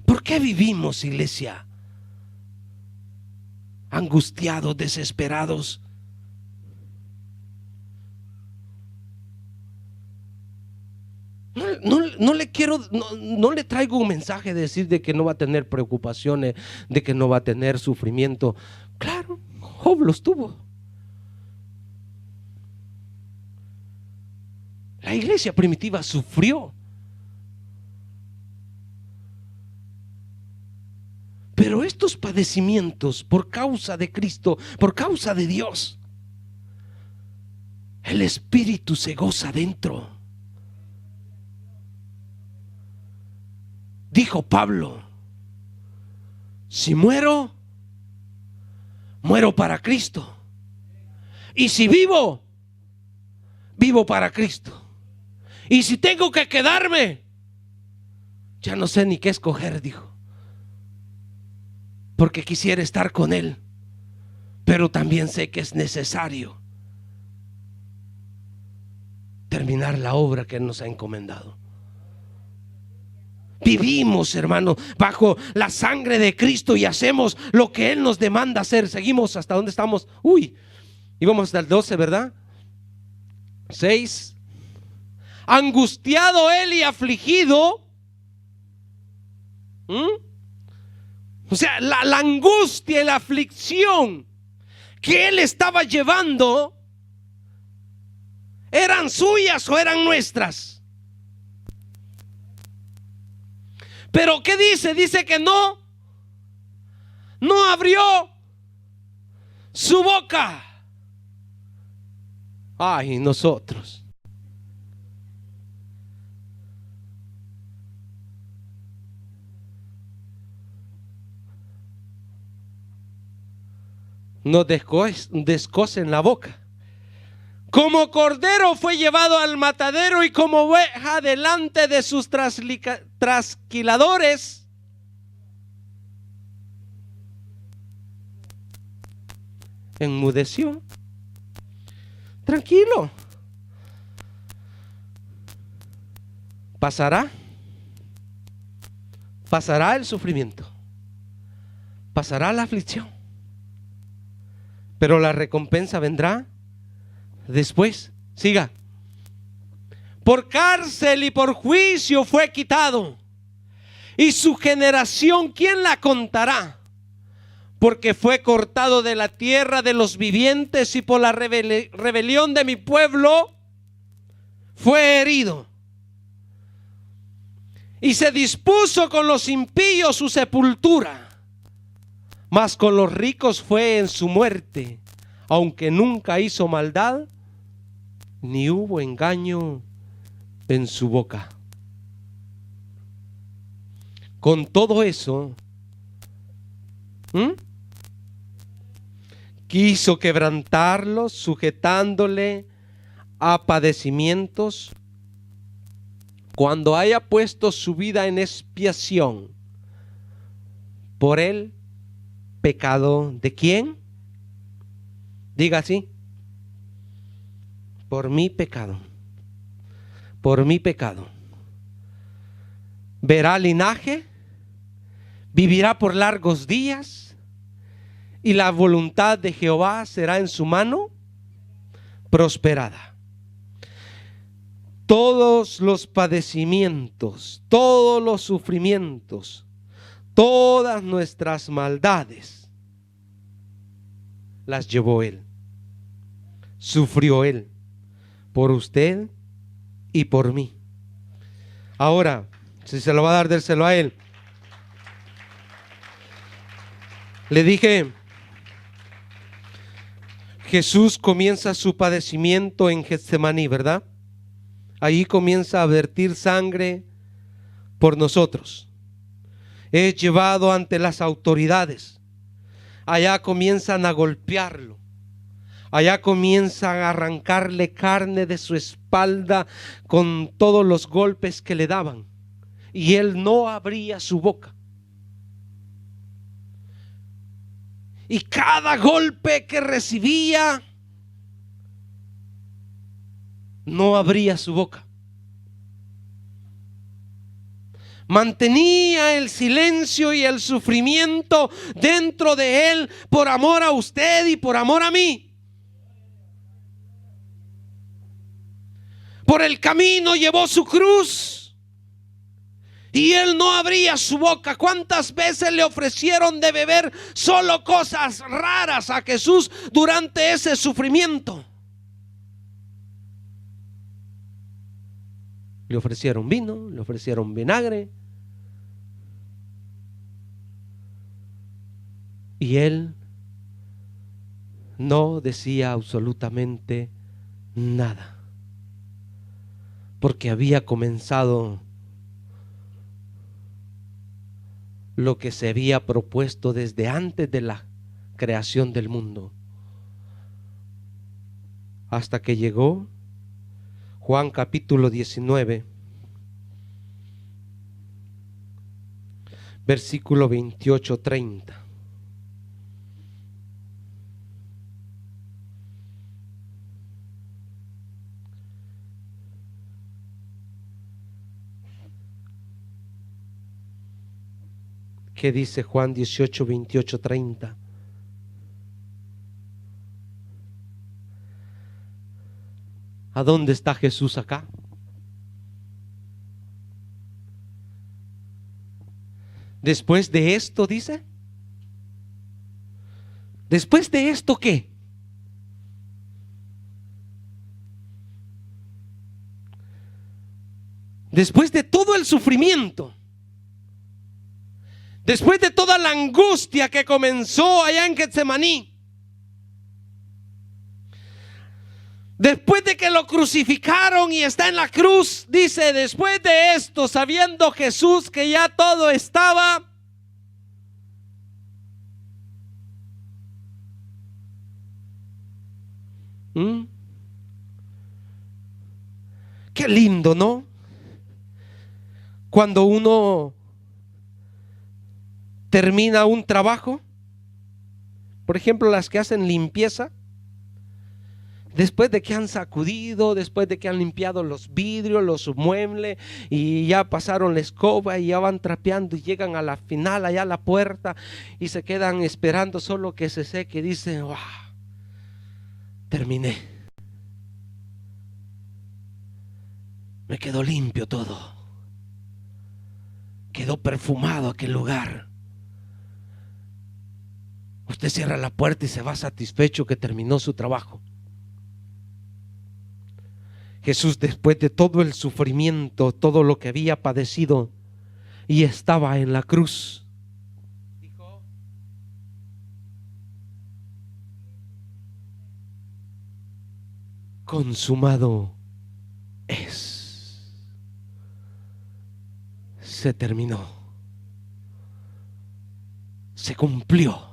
¿Por qué vivimos, iglesia, angustiados, desesperados? No le traigo un mensaje de decir de que no va a tener preocupaciones, de que no va a tener sufrimiento. Claro, Job los tuvo. La iglesia primitiva sufrió. Pero estos padecimientos por causa de Cristo, por causa de Dios, el Espíritu se goza dentro. Dijo Pablo: si muero, muero para Cristo. Y si vivo, vivo para Cristo. Y si tengo que quedarme, ya no sé ni qué escoger, dijo. Porque quisiera estar con Él, pero también sé que es necesario terminar la obra que Él nos ha encomendado. Vivimos, hermano, bajo la sangre de Cristo y hacemos lo que Él nos demanda hacer. Seguimos hasta donde estamos. Íbamos hasta el 12, ¿verdad? 6. Angustiado Él y afligido. O sea, la angustia y la aflicción que Él estaba llevando, ¿eran suyas o eran nuestras? Pero ¿qué dice? Dice que no abrió su boca. Ay, nosotros. Nos descosen la boca. Como cordero fue llevado al matadero y como oveja delante de sus trasquiladores, enmudeció. Tranquilo. Pasará el sufrimiento, pasará la aflicción, pero la recompensa vendrá después. Siga. Por cárcel y por juicio fue quitado, y su generación, ¿quién la contará? Porque fue cortado de la tierra de los vivientes, y por la rebelión de mi pueblo fue herido. Y se dispuso con los impíos su sepultura, mas con los ricos fue en su muerte, aunque nunca hizo maldad, ni hubo engaño en su boca. Con todo eso, quiso quebrantarlo, sujetándole a padecimientos. Cuando haya puesto su vida en expiación por el pecado ¿de quién? Diga así: por mi pecado, por mi pecado. Verá linaje, vivirá por largos días, y la voluntad de Jehová será en su mano prosperada. Todos los padecimientos, todos los sufrimientos, todas nuestras maldades las llevó Él, sufrió Él por usted y por mí. Ahora, si se lo va a dar, dérselo a Él. Le dije, Jesús comienza su padecimiento en Getsemaní, ¿verdad? Ahí comienza a vertir sangre por nosotros. Es llevado ante las autoridades. Allá comienzan a golpearlo. Allá comienzan a arrancarle carne de su espalda con todos los golpes que le daban. Y él no abría su boca. Y cada golpe que recibía, no abría su boca. Mantenía el silencio y el sufrimiento dentro de él por amor a usted y por amor a mí. Por el camino llevó su cruz y él no abría su boca. ¿Cuántas veces le ofrecieron de beber solo cosas raras a Jesús durante ese sufrimiento? Le ofrecieron vino, le ofrecieron vinagre, y él no decía absolutamente nada, porque había comenzado lo que se había propuesto desde antes de la creación del mundo, hasta que llegó Juan capítulo 19, versículo 28-30. ¿Qué dice Juan 18, 28, 30? ¿A dónde está Jesús acá? Después de esto, dice. ¿Después de esto qué? Después de todo el sufrimiento, después de toda la angustia que comenzó allá en Getsemaní, después de que lo crucificaron y está en la cruz, dice, después de esto, sabiendo Jesús que ya todo estaba qué lindo, ¿no? Cuando uno termina un trabajo, por ejemplo, las que hacen limpieza, después de que han sacudido, después de que han limpiado los vidrios, los muebles, y ya pasaron la escoba y ya van trapeando y llegan a la final, allá a la puerta, y se quedan esperando solo que se seque, y dicen, wow, terminé, me quedó limpio todo, quedó perfumado aquel lugar. Usted cierra la puerta y se va satisfecho que terminó su trabajo. Jesús, después de todo el sufrimiento, todo lo que había padecido y estaba en la cruz, dijo, consumado es. Se terminó. Se cumplió.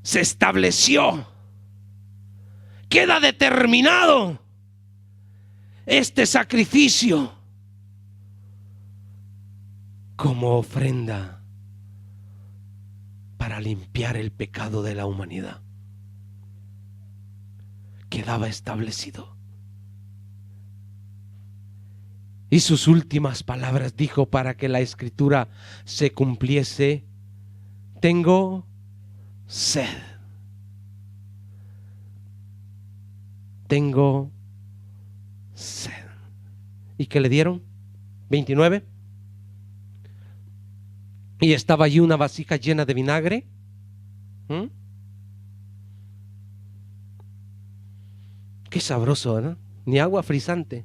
se estableció. Queda determinado este sacrificio como ofrenda para limpiar el pecado de la humanidad. Quedaba establecido. Y sus últimas palabras dijo, para que la escritura se cumpliese: tengo sed. Tengo sed. ¿Y qué le dieron? 29. Y estaba allí una vasija llena de vinagre. Qué sabroso, ¿no? Ni agua frisante.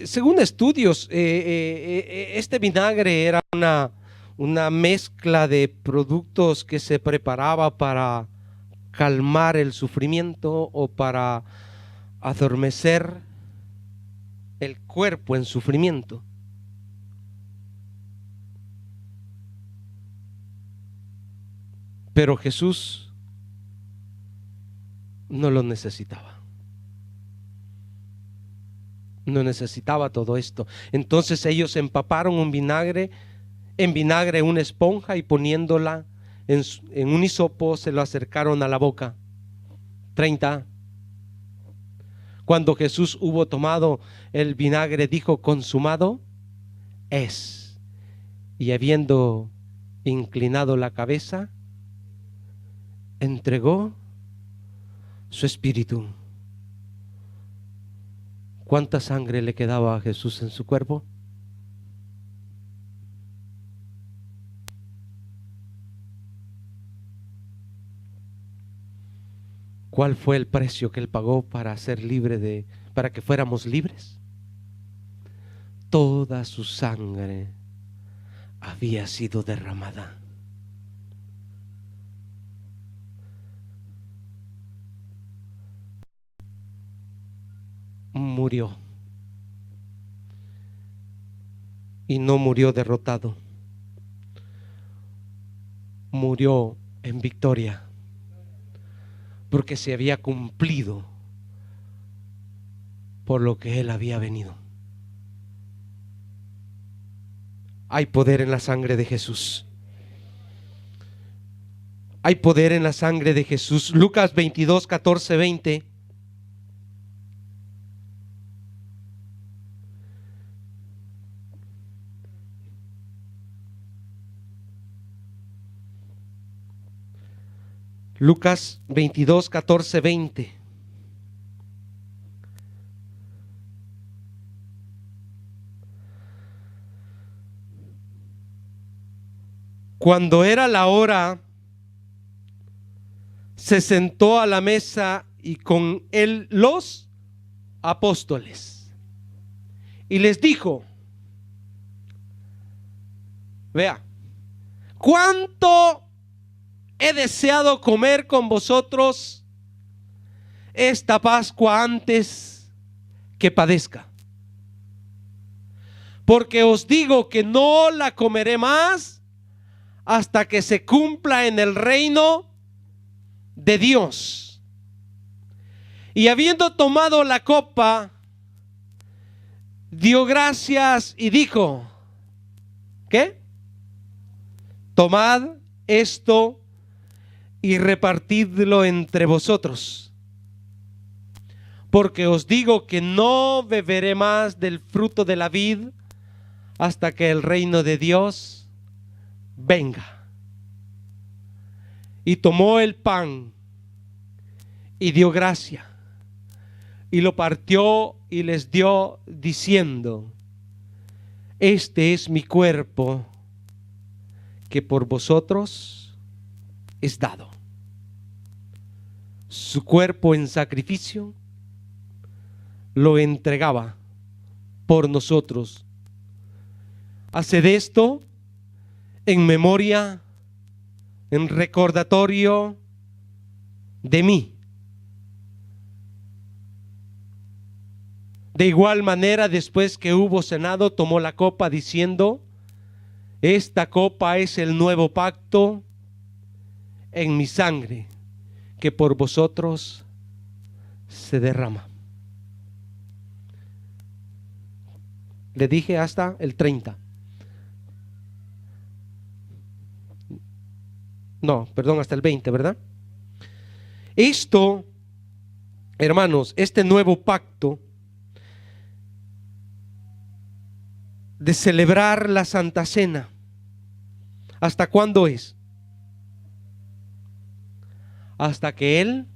Según estudios, este vinagre era una mezcla de productos que se preparaba para calmar el sufrimiento o para adormecer el cuerpo en sufrimiento. Pero Jesús no lo necesitaba. No necesitaba todo esto. Entonces ellos empaparon en vinagre una esponja, y poniéndola en un hisopo se lo acercaron a la boca. 30. Cuando Jesús hubo tomado el vinagre, dijo: consumado es. Y habiendo inclinado la cabeza, entregó su espíritu. ¿Cuánta sangre le quedaba a Jesús en su cuerpo? ¿Cuál fue el precio que él pagó para para que fuéramos libres? Toda su sangre había sido derramada. Murió. Y no murió derrotado. Murió en victoria, porque se había cumplido por lo que él había venido. Hay poder en la sangre de Jesús. Hay poder en la sangre de Jesús. Lucas 22, 14, 20. Lucas 22, 14, 20. Cuando era la hora, se sentó a la mesa y con él los apóstoles. Y les dijo: vea, cuánto he deseado comer con vosotros esta Pascua antes que padezca. Porque os digo que no la comeré más hasta que se cumpla en el reino de Dios. Y habiendo tomado la copa, dio gracias y dijo: ¿qué? Tomad esto y repartidlo entre vosotros, porque os digo que no beberé más del fruto de la vid hasta que el reino de Dios venga. Y tomó el pan y dio gracia y lo partió y les dio, diciendo: este es mi cuerpo que por vosotros es dado. Su cuerpo en sacrificio lo entregaba por nosotros. Haced esto en memoria, en recordatorio de mí. De igual manera, después que hubo cenado, tomó la copa diciendo: Esta copa es el nuevo pacto en mi sangre, que por vosotros se derrama. Le dije hasta el 30. No, perdón, hasta el 20, ¿verdad? Esto, hermanos, este nuevo pacto de celebrar la Santa Cena, ¿hasta cuándo es? Hasta que Él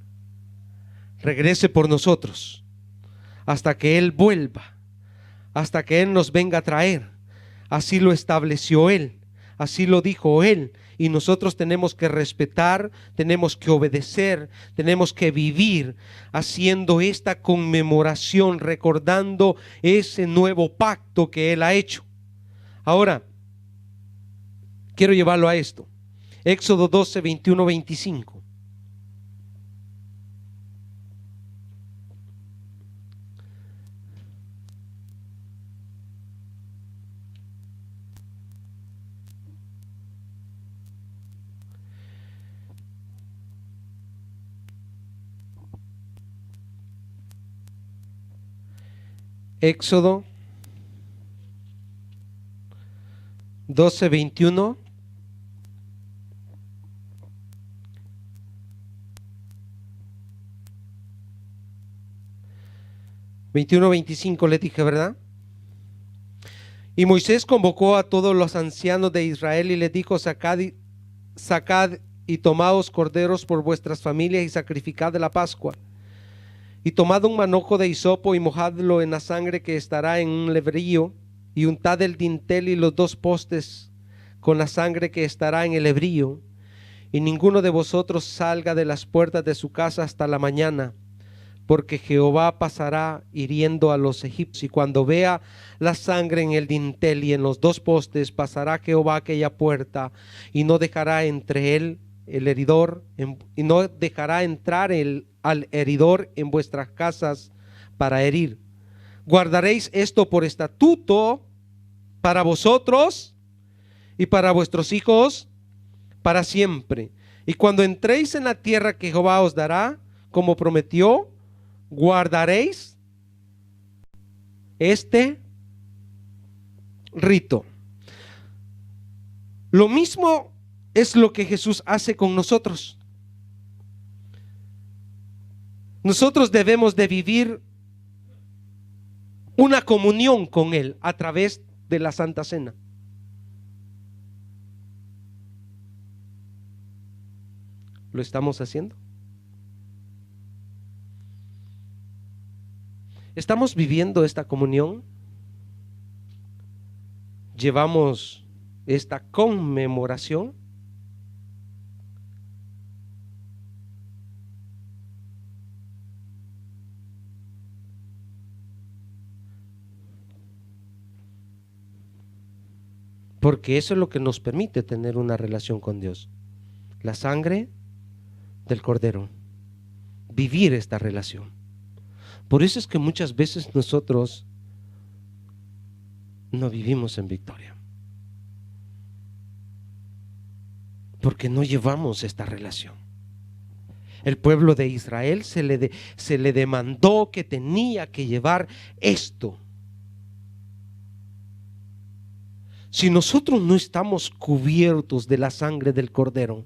regrese por nosotros, hasta que Él vuelva, hasta que Él nos venga a traer. Así lo estableció Él, así lo dijo Él, y nosotros tenemos que respetar, tenemos que obedecer, tenemos que vivir haciendo esta conmemoración, recordando ese nuevo pacto que Él ha hecho. Ahora, quiero llevarlo a esto. Éxodo 12, 21, 25. Éxodo 12, 21. ...21, 25 le dije, ¿verdad? Y Moisés convocó a todos los ancianos de Israel y les dijo: sacad y tomaos corderos por vuestras familias y sacrificad la Pascua. Y tomad un manojo de hisopo y mojadlo en la sangre que estará en un lebrillo, y untad el dintel y los 2 postes con la sangre que estará en el lebrillo. Y ninguno de vosotros salga de las puertas de su casa hasta la mañana, porque Jehová pasará hiriendo a los egipcios. Y cuando vea la sangre en el dintel y en los 2 postes, pasará Jehová aquella puerta, y no dejará entre él el heridor, y no dejará entrar al heridor en vuestras casas para herir. Guardaréis esto por estatuto para vosotros y para vuestros hijos para siempre. Y cuando entréis en la tierra que Jehová os dará, como prometió, guardaréis este rito. Lo mismo es lo que Jesús hace con nosotros. Nosotros debemos de vivir una comunión con Él a través de la Santa Cena. ¿Lo estamos haciendo? ¿Estamos viviendo esta comunión? ¿Llevamos esta conmemoración? Porque eso es lo que nos permite tener una relación con Dios. La sangre del Cordero. Vivir esta relación. Por eso es que muchas veces nosotros no vivimos en victoria. Porque no llevamos esta relación. El pueblo de Israel se le demandó que tenía que llevar esto. Si nosotros no estamos cubiertos de la sangre del Cordero,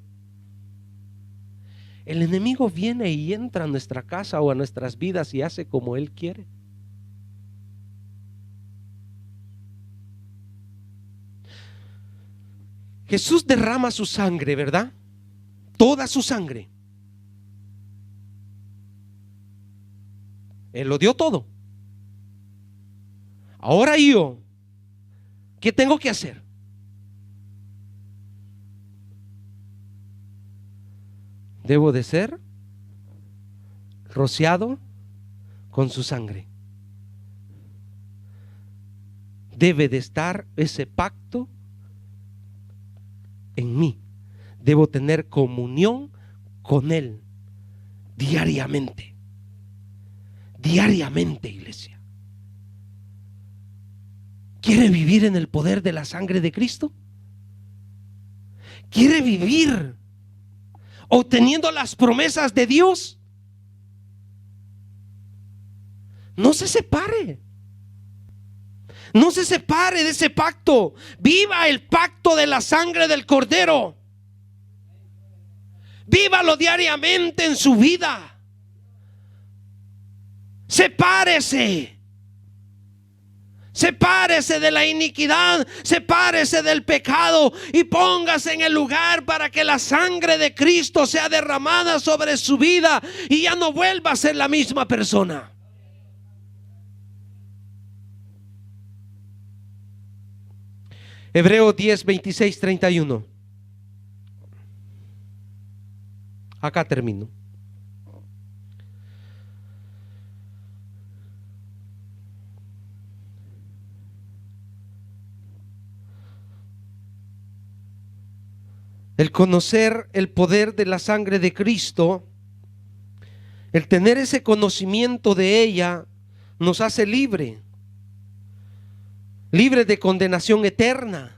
el enemigo viene y entra a nuestra casa o a nuestras vidas y hace como él quiere. Jesús derrama su sangre, ¿verdad? Toda su sangre. Él lo dio todo. Ahora yo, ¿qué tengo que hacer? Debo de ser rociado con su sangre. Debe de estar ese pacto en mí. Debo tener comunión con Él diariamente. Diariamente, iglesia. ¿Quiere vivir en el poder de la sangre de Cristo? quiere vivir obteniendo las promesas de Dios, no se separe. No se separe de ese pacto. Viva el pacto de la sangre del Cordero. Vívalo diariamente en su vida. Sepárese. Sepárese de la iniquidad, sepárese del pecado y póngase en el lugar para que la sangre de Cristo sea derramada sobre su vida y ya no vuelva a ser la misma persona. Hebreos 10, 26, 31. Acá termino. El conocer el poder de la sangre de Cristo, el tener ese conocimiento de ella, nos hace libre de condenación eterna.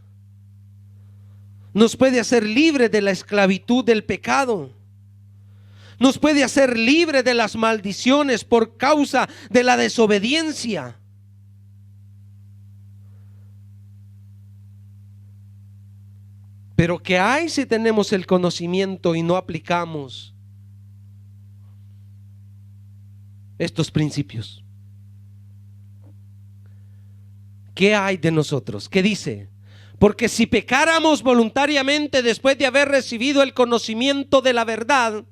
Nos puede hacer libre de la esclavitud del pecado. Nos puede hacer libre de las maldiciones por causa de la desobediencia. Pero ¿qué hay si tenemos el conocimiento y no aplicamos estos principios? ¿Qué hay de nosotros? ¿Qué dice? Porque si pecáramos voluntariamente después de haber recibido el conocimiento de la verdad,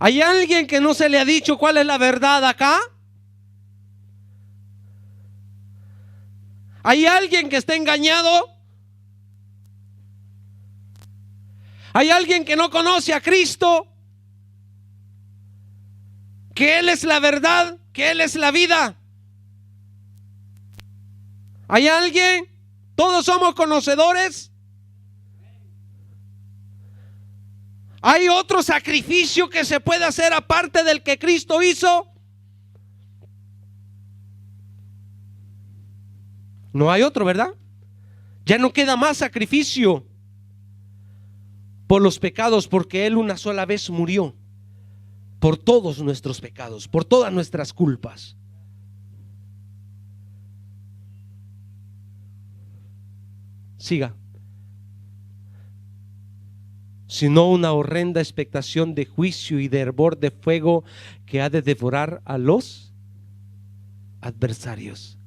¿hay alguien que no se le ha dicho cuál es la verdad acá? ¿Hay alguien que está engañado? ¿Hay alguien que no conoce a Cristo? Que Él es la verdad, que Él es la vida. ¿Hay alguien? ¿Todos somos conocedores? ¿Hay otro sacrificio que se puede hacer aparte del que Cristo hizo? No hay otro, ¿verdad? Ya no queda más sacrificio por los pecados, porque Él una sola vez murió por todos nuestros pecados, por todas nuestras culpas. Siga. Sino una horrenda expectación de juicio y de hervor de fuego que ha de devorar a los adversarios,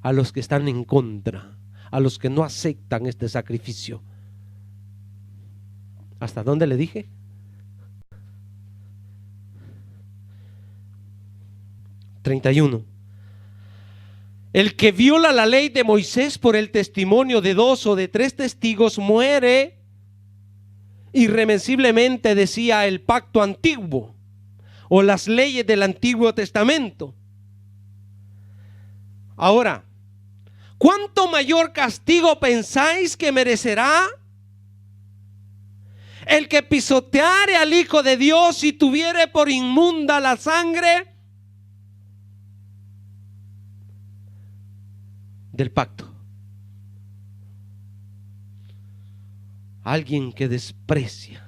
a los que están en contra, a los que no aceptan este sacrificio. ¿Hasta dónde le dije? (31) El que viola la ley de Moisés por el testimonio de 2 o de 3 testigos muere irremisiblemente, decía el pacto antiguo o las leyes del Antiguo Testamento. Ahora, ¿cuánto mayor castigo pensáis que merecerá el que pisoteare al Hijo de Dios y tuviere por inmunda la sangre del pacto? Alguien que desprecia.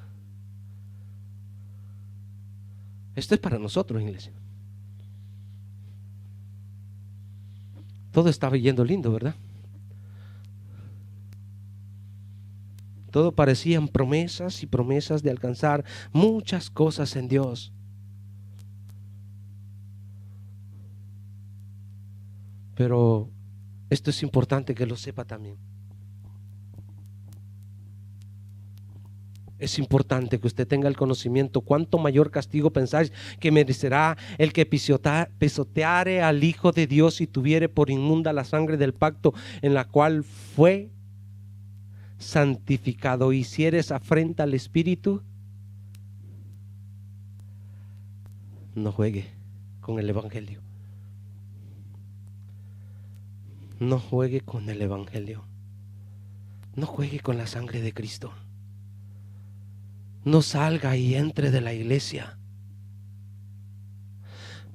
Esto es para nosotros, iglesia. Todo estaba yendo lindo, ¿verdad? Todo parecían promesas y promesas de alcanzar muchas cosas en Dios. Pero esto es importante que lo sepa también. Es importante que usted tenga el conocimiento. ¿Cuánto mayor castigo pensáis que merecerá el que pisoteare al Hijo de Dios y tuviere por inmunda la sangre del pacto en la cual fue santificado? ¿Hicieres afrenta al Espíritu? No juegue con el Evangelio. No juegue con el Evangelio. No juegue con la sangre de Cristo. No salga y entre de la iglesia.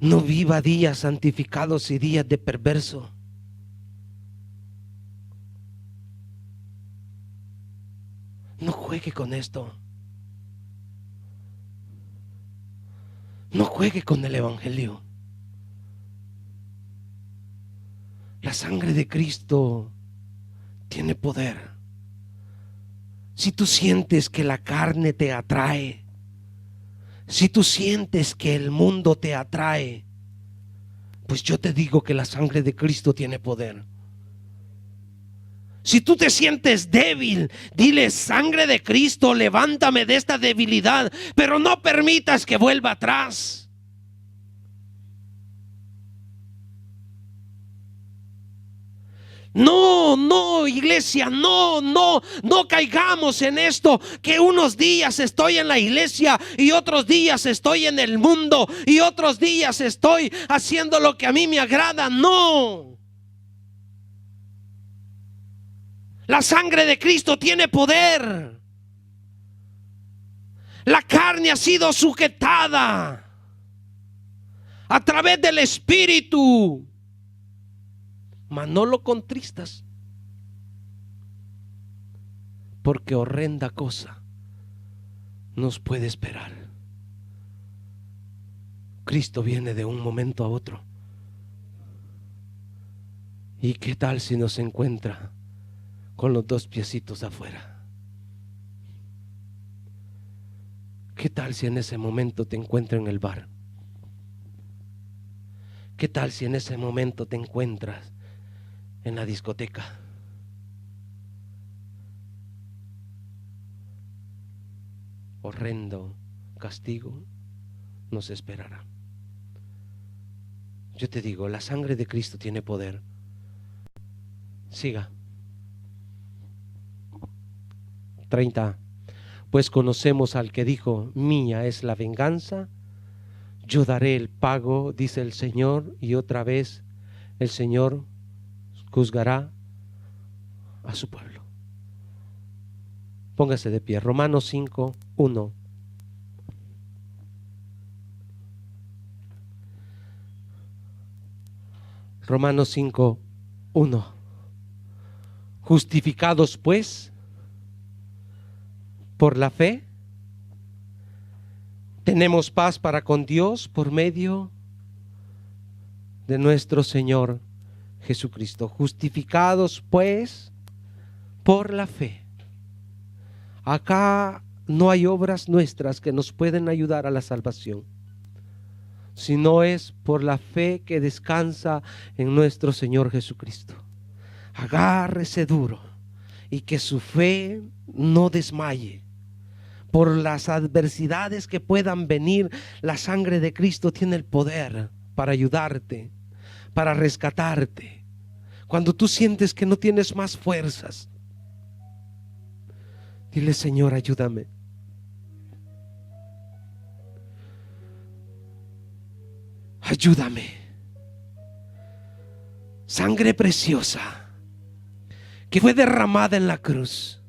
No viva días santificados y días de perverso. juegue con esto. No juegue con el evangelio. La sangre de Cristo tiene poder. Si tú sientes que la carne te atrae, si tú sientes que el mundo te atrae, pues yo te digo que la sangre de Cristo tiene poder. Si tú te sientes débil, dile: sangre de Cristo, levántame de esta debilidad, pero no permitas que vuelva atrás. No, iglesia, no caigamos en esto, que unos días estoy en la iglesia y otros días estoy en el mundo y otros días estoy haciendo lo que a mí me agrada. No. La sangre de Cristo tiene poder. La carne ha sido sujetada a través del Espíritu. Mas no lo contristas, porque horrenda cosa nos puede esperar. Cristo viene de un momento a otro. ¿Y qué tal si nos encuentra con los dos piecitos afuera? ¿Qué tal si en ese momento te encuentra en el bar? ¿Qué tal si en ese momento te encuentras en la discoteca? Horrendo castigo nos esperará. Yo te digo, la sangre de Cristo tiene poder. Siga. 30. Pues conocemos al que dijo: mía es la venganza, yo daré el pago, dice el Señor. Y otra vez el Señor juzgará a su pueblo. Póngase de pie. Romanos 5, 1. Romanos 5, 1. Justificados pues por la fe, tenemos paz para con Dios por medio de nuestro Señor Jesucristo. Justificados pues por la fe. Acá no hay obras nuestras que nos pueden ayudar a la salvación, sino es por la fe que descansa en nuestro Señor Jesucristo. Agárrese duro y que su fe no desmaye. Por las adversidades que puedan venir, la sangre de Cristo tiene el poder para ayudarte, para rescatarte. Cuando tú sientes que no tienes más fuerzas, dile: Señor, ayúdame. Ayúdame. Sangre preciosa que fue derramada en la cruz.